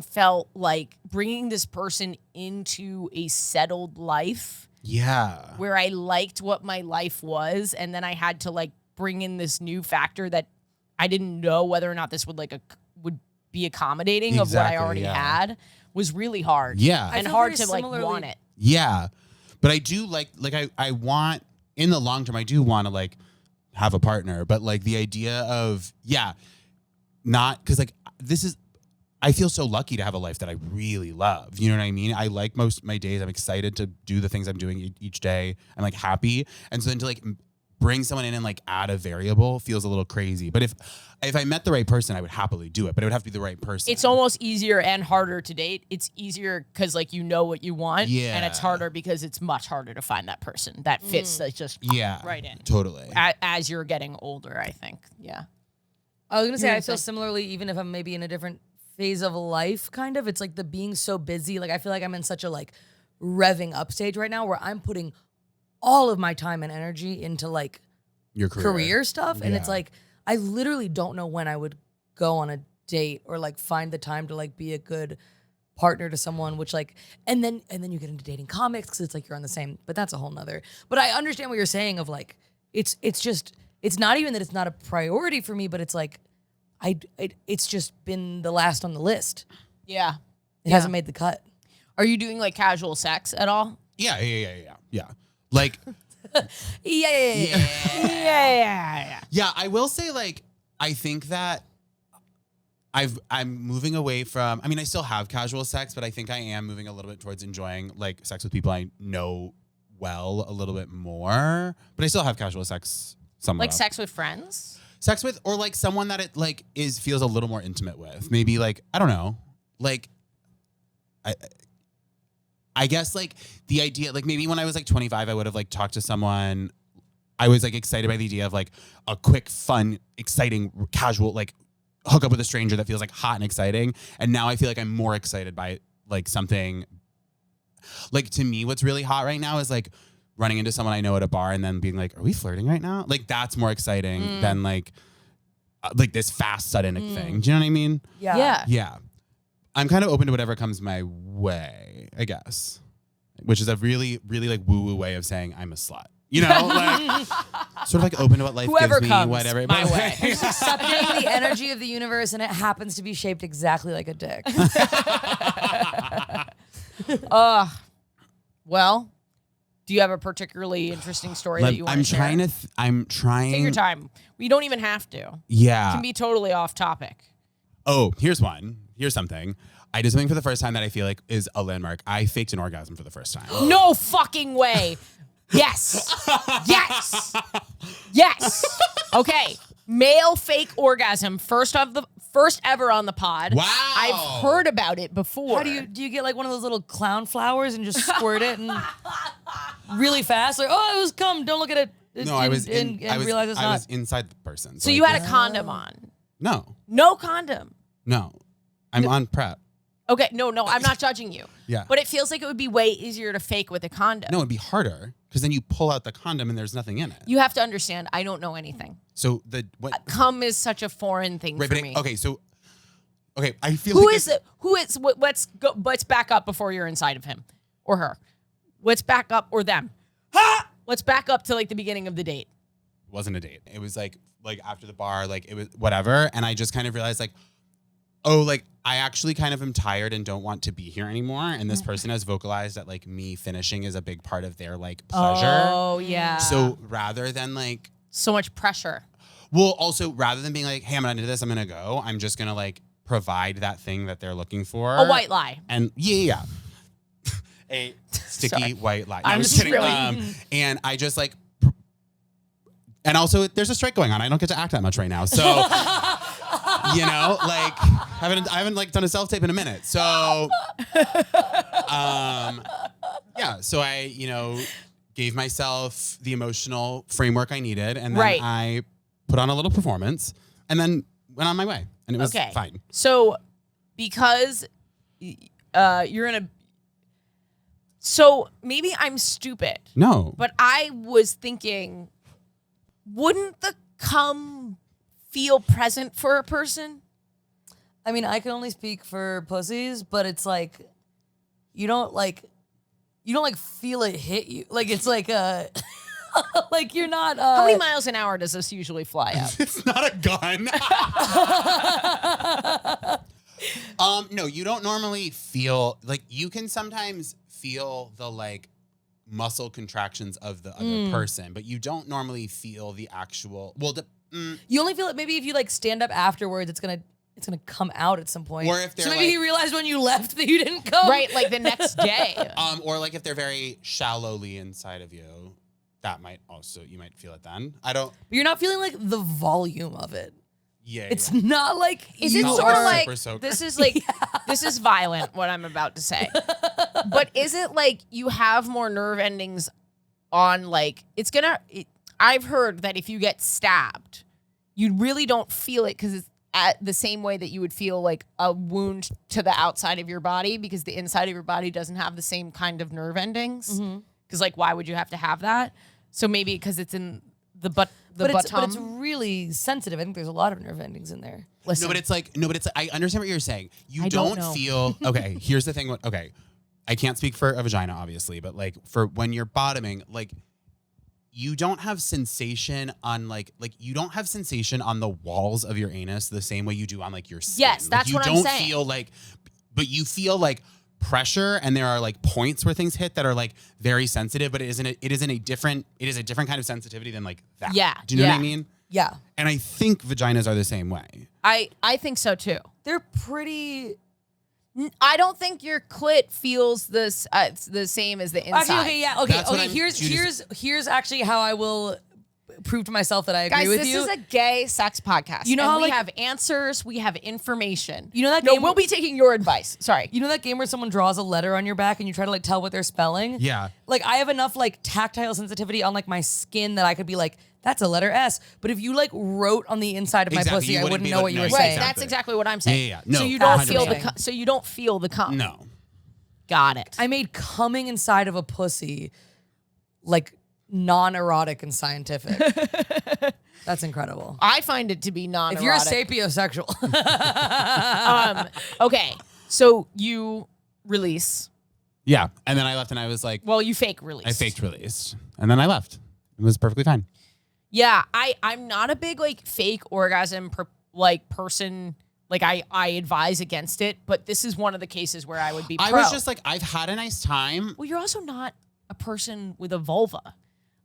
felt like bringing this person into a settled life. Yeah. Where I liked what my life was, and then I had to like bring in this new factor that I didn't know whether or not this would would be accommodating of what I already had, was really hard. Yeah. And hard to like want it. Yeah. But I do like I want, in the long term, I do want to like have a partner, but like the idea of, not, cause like I feel so lucky to have a life that I really love. You know what I mean? I like most of my days. I'm excited to do the things I'm doing each day. I'm like happy. And so then to like bring someone in and like add a variable feels a little crazy. But if I met the right person, I would happily do it, but it would have to be the right person. It's almost easier and harder to date. It's easier because like you know what you want. Yeah. And it's harder because it's much harder to find that person that fits like just right in. Totally. As you're getting older, I think. Yeah. I was gonna say I feel similarly, even if I'm maybe in a different phase of life, kind of. It's like the being so busy. Like I feel like I'm in such a like revving up stage right now where I'm putting all of my time and energy into like your career stuff. And it's like, I literally don't know when I would go on a date or like find the time to like be a good partner to someone, which like, and then you get into dating comics because it's like you're on the same, but that's a whole nother. But I understand what you're saying of like, it's just, it's not even that it's not a priority for me, but it's like, it's just been the last on the list. Yeah. It hasn't made the cut. Are you doing like casual sex at all? Yeah. Like, yeah. I will say like, I think that I'm moving away from, I mean, I still have casual sex, but I think I am moving a little bit towards enjoying like sex with people I know well a little bit more, but I still have casual sex somewhat. Like sex with friends? Sex with, or like someone that it like feels a little more intimate with. Maybe like, I don't know, like I guess like the idea, like maybe when I was like 25, I would have like talked to someone. I was like excited by the idea of like a quick, fun, exciting, casual, like hook up with a stranger that feels like hot and exciting. And now I feel like I'm more excited by like something. Like to me, what's really hot right now is like running into someone I know at a bar and then being like, are we flirting right now? Like that's more exciting than like this fast, sudden thing. Do you know what I mean? Yeah. Yeah. I'm kind of open to whatever comes my way, I guess, which is a really, really like woo-woo way of saying I'm a slut. You know, like sort of like open to what life Whoever gives comes me, whatever. my way. Just accepting the energy of the universe, and it happens to be shaped exactly like a dick. Well, do you have a particularly interesting story that you want to share? I'm trying. Take your time. We don't even have to. Yeah. It can be totally off topic. Oh, here's one. Here's something. I did something for the first time that I feel like is a landmark. I faked an orgasm for the first time. No fucking way. Yes. Yes. Okay. Male fake orgasm. First ever on the pod. Wow. I've heard about it before. How do you get like one of those little clown flowers and just squirt it and really fast? Like, oh, it was cum. Don't look at it. No, I was realize it's not. I was inside the person. So you had a condom on? No. No condom. No. I'm on prep. Okay, no, I'm not judging you. Yeah. But it feels like it would be way easier to fake with a condom. No, it'd be harder because then you pull out the condom and there's nothing in it. You have to understand, I don't know anything. So Cum is such a foreign thing for me. Okay, I feel let's back up before you're inside of him or her. Let's back up, or them. Let's back up to like the beginning of the date. It wasn't a date. It was like after the bar, like it was whatever. And I just kind of realized like, oh, like I actually kind of am tired and don't want to be here anymore. And this person has vocalized that like me finishing is a big part of their like pleasure. Oh, yeah. So rather than like, so much pressure. well, also rather than being like, hey, I'm not into this, I'm going to go. I'm just going to like provide that thing that they're looking for. A white lie. And yeah. A sticky white lie. No, I'm just just kidding. really- And I just like, and also there's a strike going on. I don't get to act that much right now. So, you know, like I haven't like done a self-tape in a minute. So, yeah. So I, gave myself the emotional framework I needed. And then I put on a little performance and then went on my way. And it was fine. So because you're in So maybe I'm stupid. No. But I was thinking, wouldn't the cum feel present for a person? I mean, I can only speak for pussies, but it's like you don't feel it hit you. Like it's like like you're not How many miles an hour does this usually fly up? It's not a gun. No, you don't normally feel like you can sometimes feel the like muscle contractions of the other person, but you don't normally feel the actual. Well, you only feel it maybe if you like stand up afterwards. It's gonna come out at some point. Or if they're so maybe like, he realized when you left that you didn't come. Right, like the next day. or like if they're very shallowly inside of you, that might also you might feel it then. I don't. But you're not feeling like the volume of it. Yeah, It's not like Is you it not sort like of a like super soaker. this is like this is violent what I'm about to say. But is it like you have more nerve endings on like I've heard that if you get stabbed, you really don't feel it because it's at the same way that you would feel like a wound to the outside of your body because the inside of your body doesn't have the same kind of nerve endings. Because like why would you have to have that? So maybe because it's in the butt. But it's really sensitive. I think there's a lot of nerve endings in there. Listen, No, but it's like I understand what you're saying. You I don't don't know. feel okay. Here's the thing. Okay, I can't speak for a vagina, obviously, but like for when you're bottoming, like you don't have sensation on like you don't have sensation on the walls of your anus the same way you do on like your skin. Yes, that's like, what I'm you don't saying. feel like, but you feel like pressure, and there are like points where things hit that are like very sensitive, but it is a different kind of sensitivity than like that. Yeah, Do you know what I yeah. mean? Yeah. And I think vaginas are the same way. I think so too. They're pretty. I don't think your clit feels the same as the inside. Actually, okay, yeah, okay, That's what okay. I'm- Here's actually how I will prove to myself that I agree Guys, with this you. is a gay sex podcast. You know and how, we like- have answers, we have information. You know that No, game- we'll be taking your advice. Sorry. You know that game where someone draws a letter on your back and you try to like tell what they're spelling? Yeah. Like I have enough like tactile sensitivity on like my skin that I could be like, that's a letter S. But if you like wrote on the inside of my Exactly, pussy, you I wouldn't wouldn't be know able what to you know were Right, saying. that's exactly what I'm saying. Yeah. No, so you don't feel 100%. so you don't feel the cum. No. Got it. I made coming inside of a pussy like non-erotic and scientific. That's incredible. I find it to be non-erotic. If you're a sapiosexual, okay. So you release. Yeah. And then I left and I was like, Well, you fake release. I faked released. And then I left. It was perfectly fine. Yeah, I'm not a big like fake orgasm person. Like I advise against it, but this is one of the cases where I would be pro. I was just like, I've had a nice time. Well, you're also not a person with a vulva.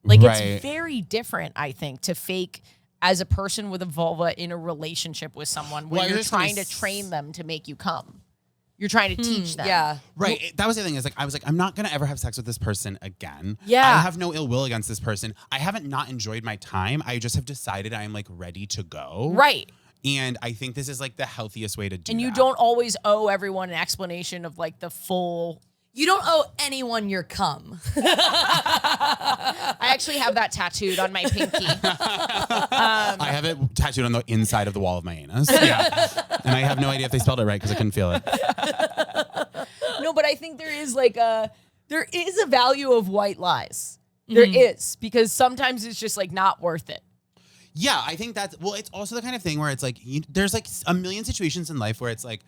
Like Right. it's very different, I think, to fake as a person with a vulva in a relationship with someone where Well, I you're was just gonna trying to train them to make you come. You're trying to teach them. yeah. Right. That was the thing. Is like I was like, I'm not gonna ever have sex with this person again. Yeah. I have no ill will against this person. I haven't not enjoyed my time. I just have decided I am like ready to go. Right. And I think this is like the healthiest way to do And you that. don't always owe everyone an explanation of like the full. You don't owe anyone your cum. I actually have that tattooed on my pinky. I have it tattooed on the inside of the wall of my anus. Yeah. And I have no idea if they spelled it right because I couldn't feel it. No, but I think there is a value of white lies. There is, because sometimes it's just like not worth it. Yeah, I think that's, well, it's also the kind of thing where it's like, there's like a million situations in life where it's like,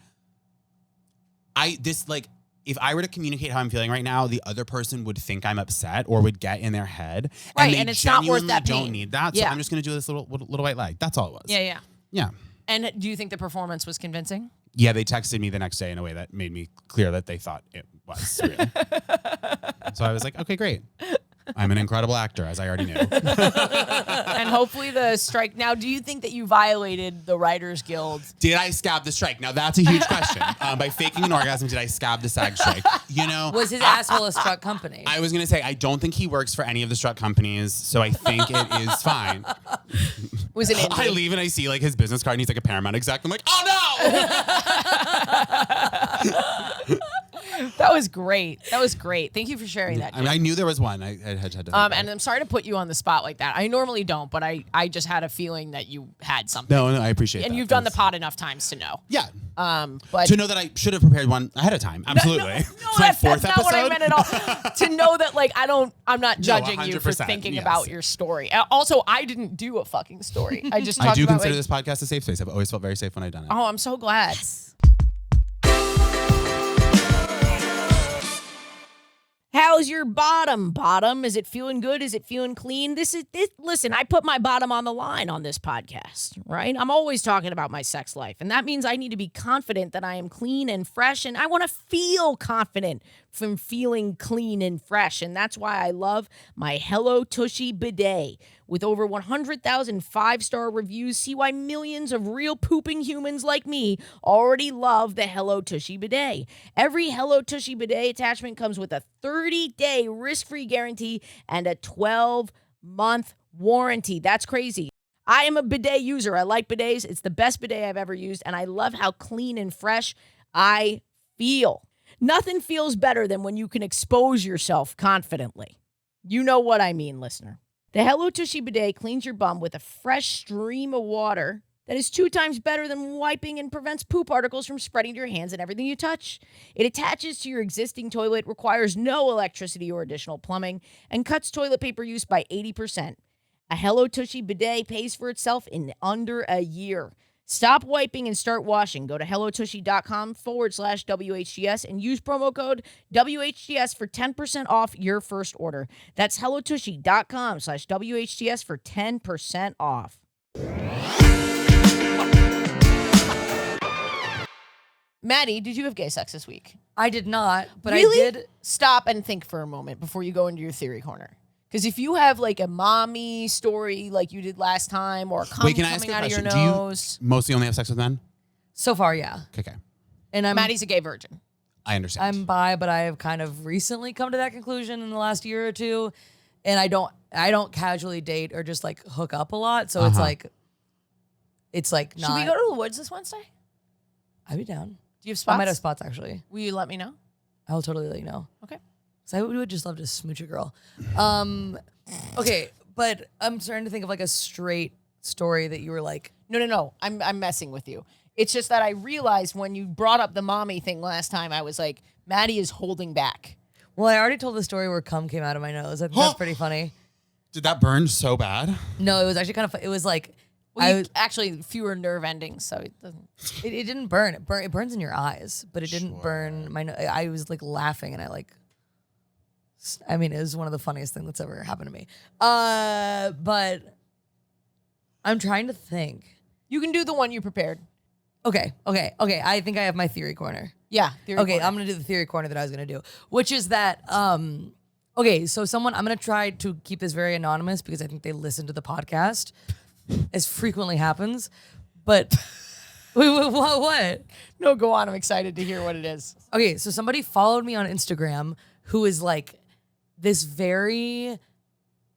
if I were to communicate how I'm feeling right now, the other person would think I'm upset or would get in their head. Right, they and it's not worth genuinely that don't pain. need that. So Yeah. I'm just going to do this little white lie. That's all it was. Yeah. Yeah. And do you think the performance was convincing? Yeah, they texted me the next day in a way that made me clear that they thought it was real. So I was like, okay, great. I'm an incredible actor, as I already knew. And hopefully the strike. Now, do you think that you violated the Writers Guild? Did I scab the strike? Now, that's a huge question. By faking an orgasm, did I scab the SAG strike? You know, Was his asshole a struck company? I was going to say, I don't think he works for any of the struck companies, so I think it is fine. Was it I indie? leave and I see like his business card and he's like a Paramount exec. I'm like, oh no! That was great. That was great. Thank you for sharing that. I mean, I knew there was one. I had to. And I'm sorry to put you on the spot like that. I normally don't, but I just had a feeling that you had something. No, I appreciate and that. you've done the pod enough times to know. Yeah. But to know that I should have prepared one ahead of time. Absolutely. No, It's my that's fourth not what I episode. meant at all. To know that, like, I'm not judging you for 100%, thinking yes. about your story. Also, I didn't do a fucking story. I just I talked do about, consider like, this podcast a safe space. I've always felt very safe when I've done it. Oh, I'm so glad. How's your bottom? Bottom? Is it feeling good? Is it feeling clean? Listen, I put my bottom on the line on this podcast, right? I'm always talking about my sex life, and that means I need to be confident that I am clean and fresh, and I want to feel confident from feeling clean and fresh, and that's why I love my Hello Tushy bidet. With over 100,000 five-star reviews, see why millions of real pooping humans like me already love the Hello Tushy bidet. Every Hello Tushy bidet attachment comes with a 30-day risk-free guarantee and a 12-month warranty. That's crazy. I am a bidet user. I like bidets. It's the best bidet I've ever used, and I love how clean and fresh I feel. Nothing feels better than when you can expose yourself confidently. You know what I mean, listener. The Hello Tushy bidet cleans your bum with a fresh stream of water that is 2 times better than wiping and prevents poop particles from spreading to your hands and everything you touch. It attaches to your existing toilet, requires no electricity or additional plumbing, and cuts toilet paper use by 80%. A Hello Tushy bidet pays for itself in under a year. Stop wiping and start washing. Go to hellotushy.com/WHGS and use promo code WHGS for 10% off your first order. That's hellotushy.com/WHGS for 10% off. Maddie, did you have gay sex this week? I did not, but Really? I did. Stop and think for a moment before you go into your theory corner. Because if you have like a mommy story like you did last time, or Wait, can I ask coming you a out of your question? Do you nose, mostly only have sex with men? So far, yeah. Okay. And Maddie's a gay virgin. I understand. I'm bi, but I have kind of recently come to that conclusion in the last year or two. And I don't casually date or just like hook up a lot. So it's like not. Should we go to the woods this Wednesday? I'd be down. Do you have I spots? might have spots actually. Will you let me know? I'll totally let you know. Okay. So I would just love to smooch a girl. Okay, but I'm starting to think of like a straight story that you were like, No. I'm messing with you. It's just that I realized when you brought up the mommy thing last time, I was like, Maddie is holding back. well, I already told the story where cum came out of my nose. I think that's pretty funny. Did that burn so bad? No, it was actually kind of. It was like Well, actually, fewer nerve endings, so it doesn't. it didn't burn. It burns in your eyes, but it didn't burn my. I was like laughing, and I mean, it was one of the funniest things that's ever happened to me. But I'm trying to think. You can do the one you prepared. Okay. I think I have my theory corner. Yeah. theory Okay, corner. I'm gonna do the theory corner that I was gonna do, which is that okay, so I'm gonna try to keep this very anonymous because I think they listen to the podcast, as frequently happens. But wait, what? No, go on. I'm excited to hear what it is. Okay, so somebody followed me on Instagram who is like this very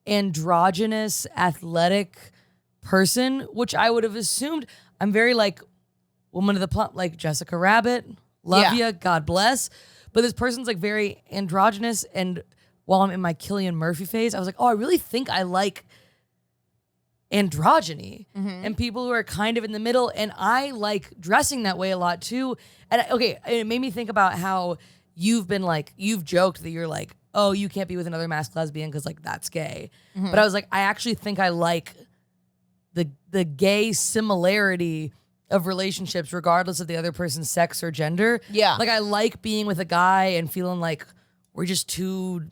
androgynous, athletic person, which I would have assumed I'm very like woman of the plot, like Jessica Rabbit. Love ya, God bless. But this person's like very androgynous, and while I'm in my Cillian Murphy phase, I was like, oh, I really think I like androgyny and people who are kind of in the middle, and I like dressing that way a lot too. And it made me think about how you've joked that you're like, oh, you can't be with another masc lesbian because like that's gay. But I was like, I actually think I like the gay similarity of relationships regardless of the other person's sex or gender. Yeah. Like I like being with a guy and feeling like we're just two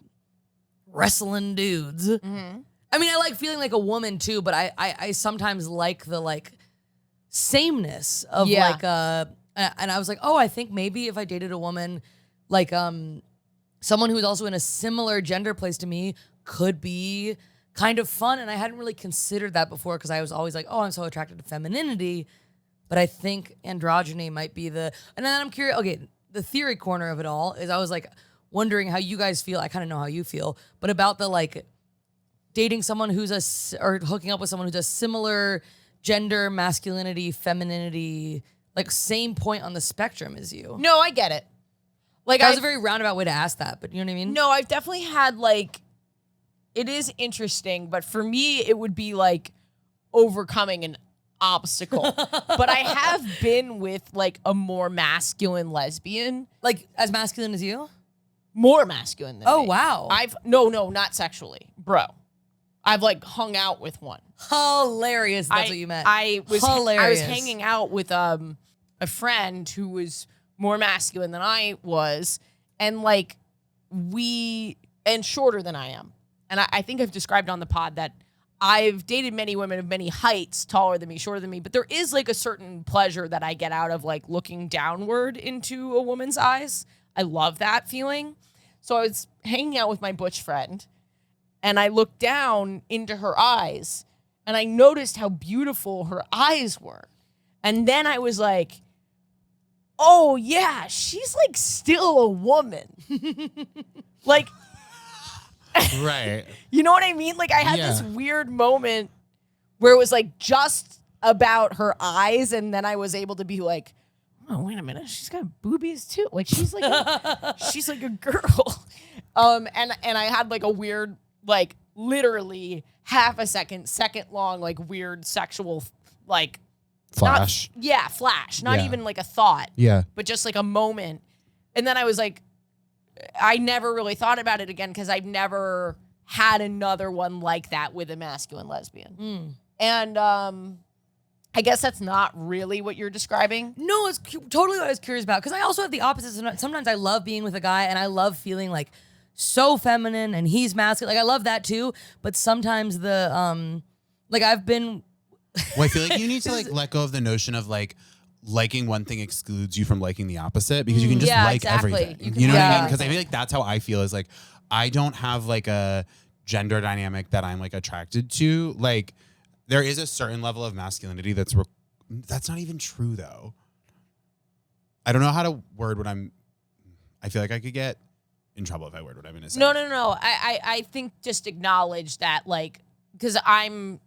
wrestling dudes. I mean, I like feeling like a woman too, but I sometimes like the like sameness of like and I was like, oh, I think maybe if I dated a woman like someone who's also in a similar gender place to me could be kind of fun. And I hadn't really considered that before because I was always like, oh, I'm so attracted to femininity. But I think androgyny might be and then I'm curious, okay, the theory corner of it all is I was like wondering how you guys feel. I kind of know how you feel, but about the like dating someone or hooking up with someone who's a similar gender, masculinity, femininity, like same point on the spectrum as you. No, I get it. Like That was a very roundabout way to ask that, but you know what I mean? No, I've definitely had like, it is interesting, but for me, it would be like overcoming an obstacle. But I have been with like a more masculine lesbian. Like as masculine as you? More masculine than me. Wow. No, not sexually. Bro. I've like hung out with one. Hilarious. That's what you meant. I was Hilarious. hanging out with a friend who was more masculine than I was, and like and shorter than I am. And I think I've described on the pod that I've dated many women of many heights, taller than me, shorter than me, but there is like a certain pleasure that I get out of like looking downward into a woman's eyes. I love that feeling. So I was hanging out with my butch friend, and I looked down into her eyes, and I noticed how beautiful her eyes were. And then I was like, oh yeah, she's like still a woman. Like, Right. you know what I mean? Like I had this weird moment where it was like just about her eyes, and then I was able to be like, oh, wait a minute, she's got boobies too. Like she's like a girl. And I had like a weird, like literally half a second long, like weird sexual like Flash. Flash. Not Yeah. even like a thought. Yeah. But just like a moment. And then I was like, I never really thought about it again because I've never had another one like that with a masculine lesbian. And I guess that's not really what you're describing. No, it's totally what I was curious about. Because I also have the opposite. Sometimes I love being with a guy and I love feeling like so feminine and he's masculine. Like I love that too. But sometimes like I've been. Well, I feel like you need to like let go of the notion of like liking one thing excludes you from liking the opposite, because you can just like exactly. everything. You You know what I yeah. mean? Because I feel like that's how I feel, is like I don't have like a gender dynamic that I'm like attracted to. Like there is a certain level of masculinity that's not even true though. I don't know how to word what I feel like I could get in trouble if I word what I'm going to say. No. I think just acknowledge that, like, because I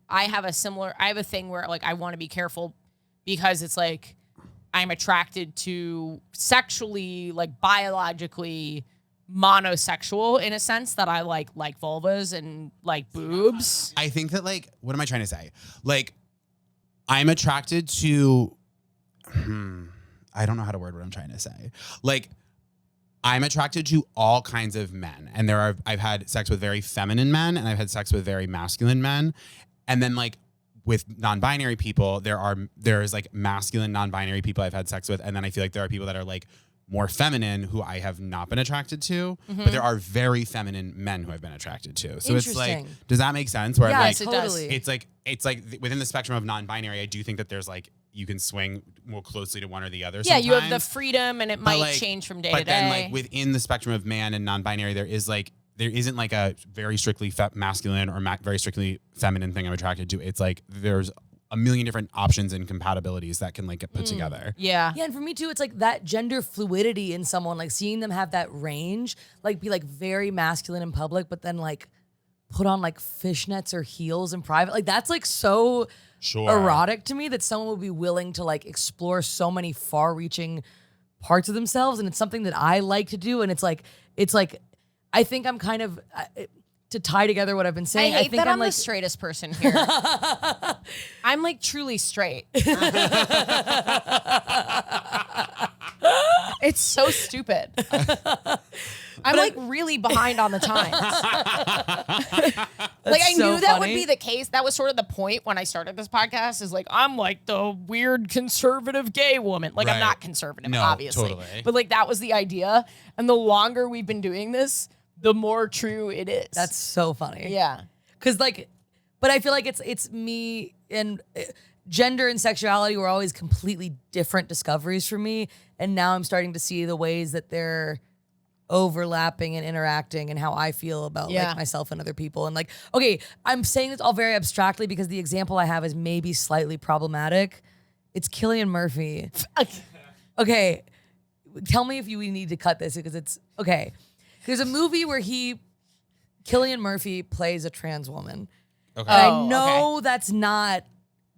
have a thing where like I want to be careful because it's like I'm attracted to sexually, like biologically monosexual in a sense that I like vulvas and like boobs. I think that like, what am I trying to say? Like I'm attracted to, I don't know how to word what I'm trying to say. Like I'm attracted to all kinds of men, and I've had sex with very feminine men, and I've had sex with very masculine men. And then like with non-binary people, there's like masculine non-binary people I've had sex with, and then I feel like there are people that are like more feminine who I have not been attracted to, but there are very feminine men who I've been attracted to. So it's like, Interesting. does that make sense? Where Yeah, like, totally. it's like within the spectrum of non-binary, I do think that there's like you can swing more closely to one or the other. Yeah, you have the sometimes. freedom, and it But, might like, change from day But to then, day. like within the spectrum of man and non-binary, there isn't like a very strictly masculine or very strictly feminine thing I'm attracted to. It's like there's a million different options and compatibilities that can like get put together. yeah. Yeah, and for me too, it's like that gender fluidity in someone, like seeing them have that range, like be like very masculine in public, but then like put on like fishnets or heels in private. Like that's like so erotic to me that someone would be willing to like explore so many far-reaching parts of themselves, and it's something that I like to do. And it's like I think I'm kind of to tie together what I've been saying. I hate think that I'm like the straightest person here. I'm like truly straight. It's so stupid. I'm like really behind on the times. Like I so knew that would funny. be the case. That was sort of the point when I started this podcast, is like I'm like the weird conservative gay woman. Like I'm Right. not conservative, No, obviously. totally. But like that was the idea. And the longer we've been doing this, the more true it is. that's so funny. yeah. Cause like, but I feel like it's me and gender and sexuality were always completely different discoveries for me. And now I'm starting to see the ways that they're overlapping and interacting and how I feel about Yeah. like myself and other people. And like, okay, I'm saying this all very abstractly because the example I have is maybe slightly problematic. It's Cillian Murphy. Okay. Tell me if we need to cut this because it's okay. There's a movie where Cillian Murphy plays a trans woman. Okay. And Oh, I know that's not Yeah,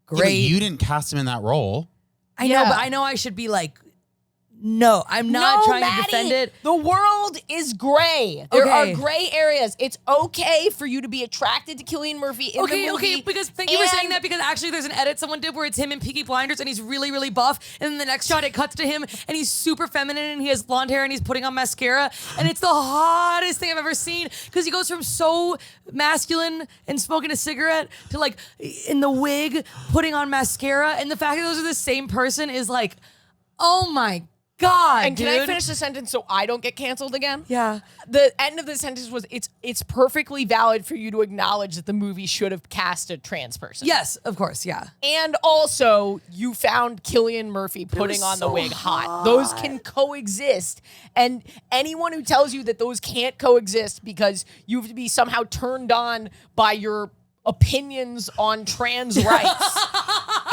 but great. you didn't cast him in that role. I know, Yeah. but I know I should be like No, I'm not trying Maddie, to defend it. The world is gray. There Okay. are gray areas. It's okay for you to be attracted to Cillian Murphy in the movie. Okay, because thank you for saying that, because actually there's an edit someone did where it's him in Peaky Blinders and he's really, really buff, and then the next shot it cuts to him and he's super feminine and he has blonde hair and he's putting on mascara, and it's the hottest thing I've ever seen, because he goes from so masculine and smoking a cigarette to like in the wig putting on mascara, and the fact that those are the same person is like, oh my God, And can dude. I finish the sentence so I don't get canceled again? Yeah. The end of the sentence was, it's perfectly valid for you to acknowledge that the movie should have cast a trans person. Yes, of course, yeah. And also, you found Cillian Murphy putting on the wig hot. Those can coexist. And anyone who tells you that those can't coexist because you have to be somehow turned on by your opinions on trans rights.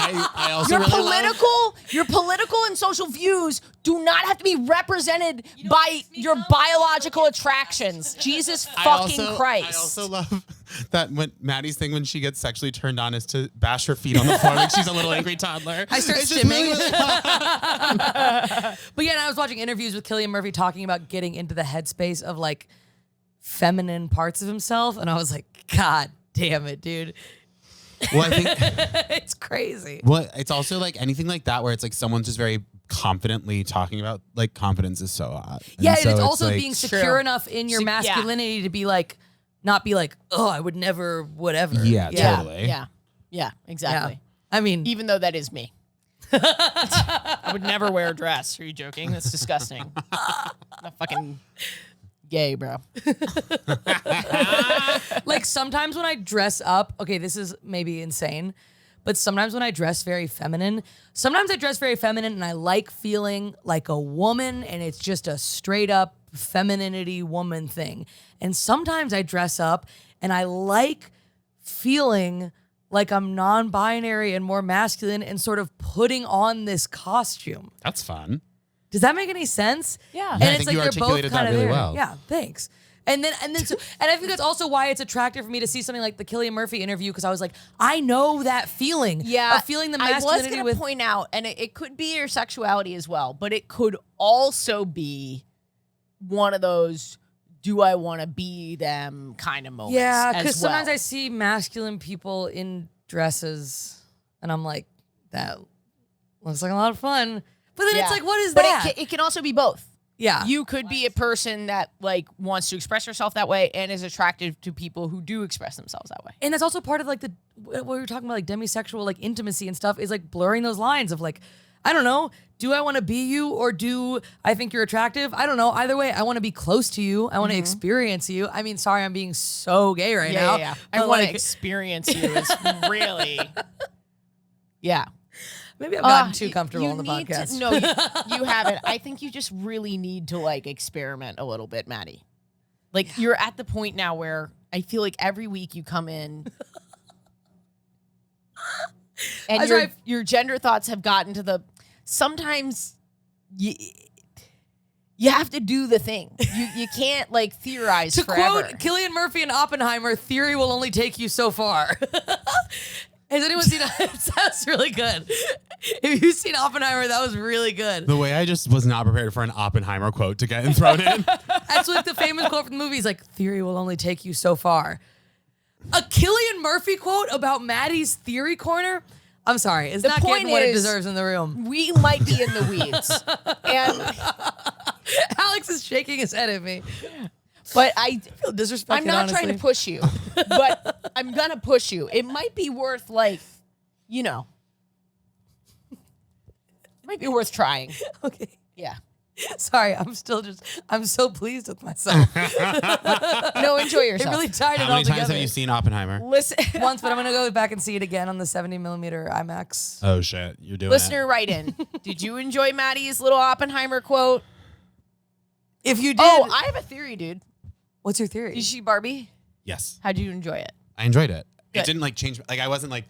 I also really love. Your political and social views do not have to be represented by your biological attractions. Jesus fucking Christ. I also love that when Maddie's thing when she gets sexually turned on is to bash her feet on the floor like she's a little angry toddler. I start It's just stimming. really fun. But yeah, and I was watching interviews with Cillian Murphy talking about getting into the headspace of like feminine parts of himself, and I was like, God damn it, dude. Well, I think It's crazy. well, it's also like anything like that where it's like someone's just very confidently talking about like confidence is so hot. Yeah, so and it's also like, being secure True. enough in your Yeah. masculinity to be like, not be like, oh, I would never, whatever. Yeah, Yeah, totally. yeah, exactly. I mean, Even though that is me. I would never wear a dress. Are you joking? That's disgusting. I'm not fucking gay, bro. like sometimes when I dress up, okay, this is maybe insane, but sometimes when I dress very feminine, and I like feeling like a woman, and it's just a straight up femininity woman thing. And sometimes I dress up and I like feeling like I'm non-binary and more masculine and sort of putting on this costume. That's fun. Does that make any sense? Yeah. And I it's think like you they're both articulated that kind of really there. well. Yeah, thanks. And then so, and I think that's also why it's attractive for me to see something like the Cillian Murphy interview, because I was like, I know that feeling. Yeah, of feeling the I was masculinity going to with. point out, and it could be your sexuality as well, but it could also be one of those "do I want to be them" kind of moments. Yeah, because because sometimes I see masculine people in dresses, and I'm like, that looks like a lot of fun. But then it's like, what is that? But it can also be both. Yeah. You could be a person that like wants to express herself that way and is attractive to people who do express themselves that way. And that's also part of like what we were talking about, like demisexual, like intimacy and stuff, is like blurring those lines of like, I don't know, do I want to be you or do I think you're attractive? I don't know. Either way, I want to be close to you. I want to experience you. I mean, sorry, I'm being so gay right now. I but, want to like, experience you. Is really, yeah. maybe I've gotten too comfortable on the need podcast. No, you haven't. I think you just really need to like experiment a little bit, Maddie. Like you're at the point now where I feel like every week you come in and your gender thoughts have gotten to the, sometimes you have to do the thing. You can't like theorize To forever. quote Cillian Murphy in Oppenheimer, theory will only take you so far. Has anyone seen that? It sounds really good. If you've seen Oppenheimer, that was really good. The way I just was not prepared for an Oppenheimer quote to get thrown in. That's like the famous quote from the movie. Is like, theory will only take you so far. A Cillian Murphy quote about Maddie's theory corner? I'm sorry. It's not point getting what it is- deserves in the room. We might be in the weeds. And Alex is shaking his head at me. but I feel disrespected, I'm not trying to honestly. push you, but I'm gonna push you. It might be worth like, it might be worth trying. Okay. Yeah. Sorry, I'm so pleased with myself. No, enjoy It yourself. really tied it How all many times together. have you seen Oppenheimer? Listen, Once, but I'm going to go back and see it again on the 70mm IMAX. Oh shit, you're doing listener, write in. Did you enjoy Maddie's little Oppenheimer quote? If you did, Oh, I have a theory, dude. what's your theory? Did you see Barbie? it. Yes, How'd you enjoy it? I enjoyed it. Good. It didn't like change. Like I wasn't like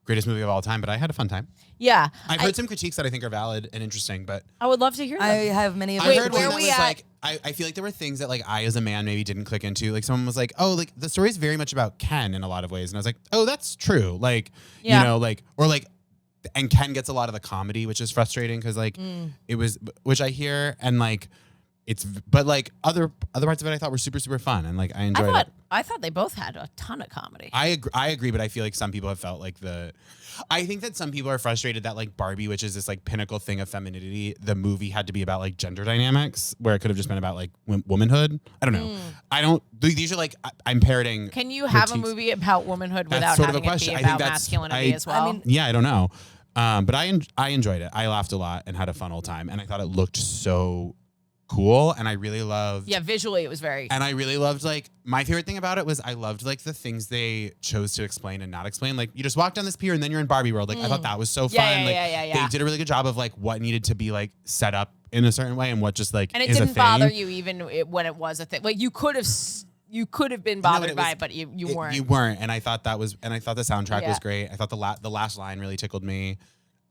greatest movie of all time, but I had a fun time. Yeah, I've heard some critiques that I think are valid and interesting, but I would love to hear them. I have many of I those. heard where one that we was at? like I feel like there were things that like I as a man maybe didn't click into. Like someone was like, oh, like the story is very much about Ken in a lot of ways, and I was like, oh, that's true. Like Yeah. like or like and Ken gets a lot of the comedy, which is frustrating because like it was, which I hear, and like but like other parts of it I thought were super, super fun, and like I enjoyed it. I thought they both had a ton of comedy. I agree, but I feel like some people have felt like I think that some people are frustrated that like Barbie, which is this like pinnacle thing of femininity, the movie had to be about like gender dynamics, where it could have just been about like womanhood. I don't know. These are like, I'm parroting. Can you have a critiques. movie about womanhood That's without sort of having a question. it I be think about that's- masculinity as well? I mean, Yeah, I don't know. But I enjoyed it. I laughed a lot and had a fun old time, and I thought it looked so cool, and I really loved. Yeah, visually it was very. And I really loved, like, my favorite thing about it was I loved, like, the things they chose to explain and not explain. Like, you just walk down this pier and then you're in Barbie world. Like, I thought that was so fun. Yeah. They did a really good job of, like, what needed to be, like, set up in a certain way and what just, like, And it is a didn't thing. bother you even when it was a thing. Like you could have been bothered by it, but you weren't. You weren't. And I thought that was, and I thought the soundtrack was Yeah. great. I thought the last line really tickled me.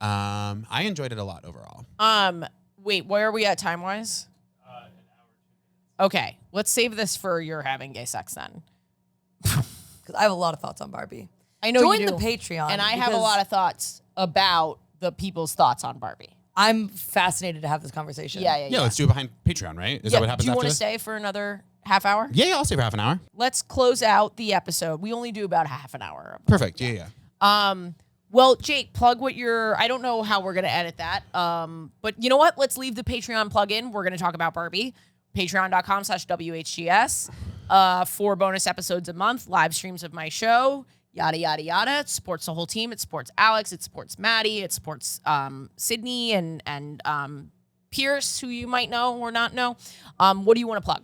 I enjoyed it a lot overall. Wait, where are we at time wise? Okay, let's save this for your having gay sex then. Because I have a lot of thoughts on Barbie. I know Join you do. the Patreon. And I have a because lot of thoughts about the people's thoughts on Barbie. I'm fascinated to have this conversation. Yeah. Yeah, let's do it behind Patreon, right? Is that what happens Do you after want to this? stay for another half hour? Yeah, I'll stay for half an hour. Let's close out the episode. We only do about half an hour. Perfect. Yeah. Well, Jake, plug what you're. I don't know how we're gonna edit that. But you know what? Let's leave the Patreon plug in. We're gonna talk about Barbie. Patreon.com/WHGS. 4 bonus episodes a month, live streams of my show, yada yada yada. It supports the whole team. It supports Alex. It supports Maddie. It supports Sydney and Pierce, who you might know or not know. What do you want to plug?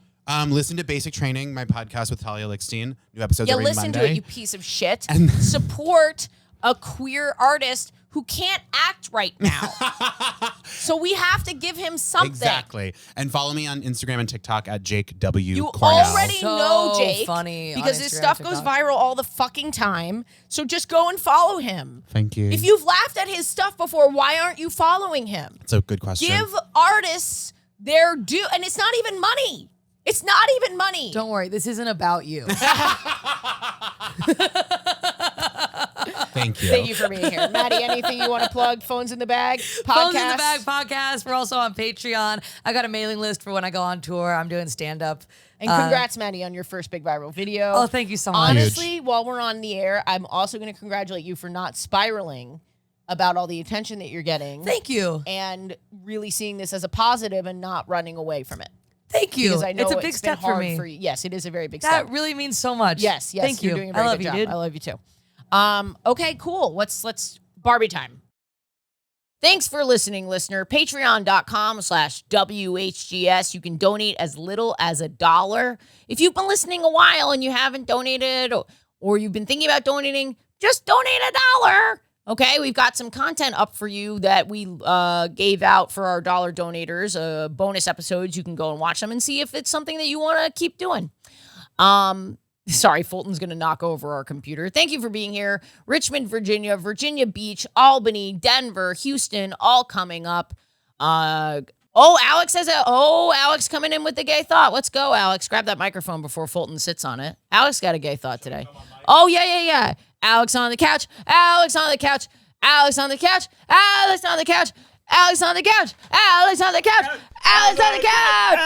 Listen to Basic Training, my podcast with Talia Lickstein. New episodes Yeah, every listen Monday. to it, you piece of shit. And- Support a queer artist who can't act right now. So we have to give him something. Exactly. And follow me on Instagram and TikTok at Jake W. You Cornell. already So know Jake funny on because his Instagram, stuff goes TikTok. viral all the fucking time. So just go and follow him. Thank you. If you've laughed at his stuff before, why aren't you following him? It's a good question. Give artists their due, and it's not even money. It's not even money. Don't worry, this isn't about you. Thank you. Thank you for being here. Maddie, anything you want to plug? Phones in the bag? Podcast? Phones in the Bag podcast. We're also on Patreon. I got a mailing list for when I go on tour. I'm doing stand-up. And congrats, Maddie, on your first big viral video. Oh, thank you so much. Honestly, while we're on the air, I'm also going to congratulate you for not spiraling about all the attention that you're getting. Thank you. And really seeing this as a positive and not running away from it. Thank you. Because I know it's a it's big been step for hard me. for you. Yes, it is a very big That step. really means so much. Yes. Thank You're you. doing a very I love good you, job. dude. I love you too. Okay, cool. Let's Barbie time. Thanks for listening, listener. Patreon.com/WHGS. You can donate as little as $1. If you've been listening a while and you haven't donated or you've been thinking about donating, just donate $1. Okay, we've got some content up for you that we gave out for our $1 donators, bonus episodes. You can go and watch them and see if it's something that you want to keep doing. Sorry, Fulton's going to knock over our computer. Thank you for being here. Richmond, Virginia, Virginia Beach, Albany, Denver, Houston, all coming up. Alex Alex coming in with the gay thought. Let's go, Alex. Grab that microphone before Fulton sits on it. Alex got a gay thought today. Oh, yeah. Alex on the couch. Alex on the couch. Alex on the couch. Alex on the couch. Alex on the couch. Alex on the couch. Alex on the couch.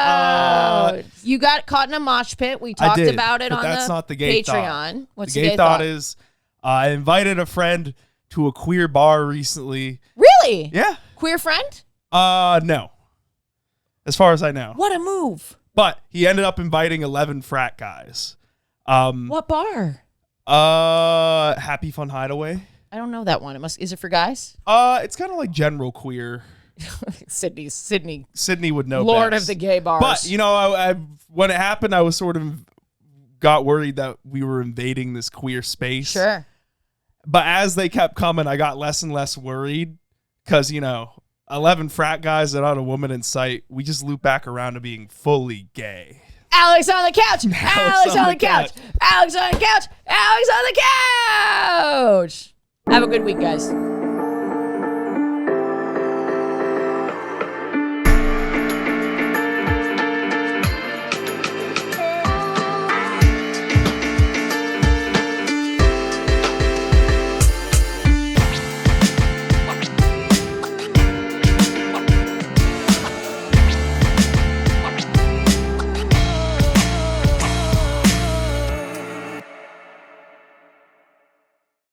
Alex. You got caught in a mosh pit. We talked did, about it but on that's the not the gay Patreon. thought. What's the gay thought is I invited a friend to a queer bar recently. Really? Yeah. Queer friend? No. As far as I know. What a move. But he ended up inviting 11 frat guys. What bar? Happy Fun Hideaway. I don't know that one. Is it for guys? It's kind of like general queer. Sydney, Sydney would know Lord best. of the gay bars. But, you know, I when it happened, I was sort of got worried that we were invading this queer space. Sure. But as they kept coming, I got less and less worried because, 11 frat guys and not a woman in sight, we just loop back around to being fully gay. Alex on the couch. Alex on the couch. Alex on the couch. Alex on the couch. Have a good week, guys.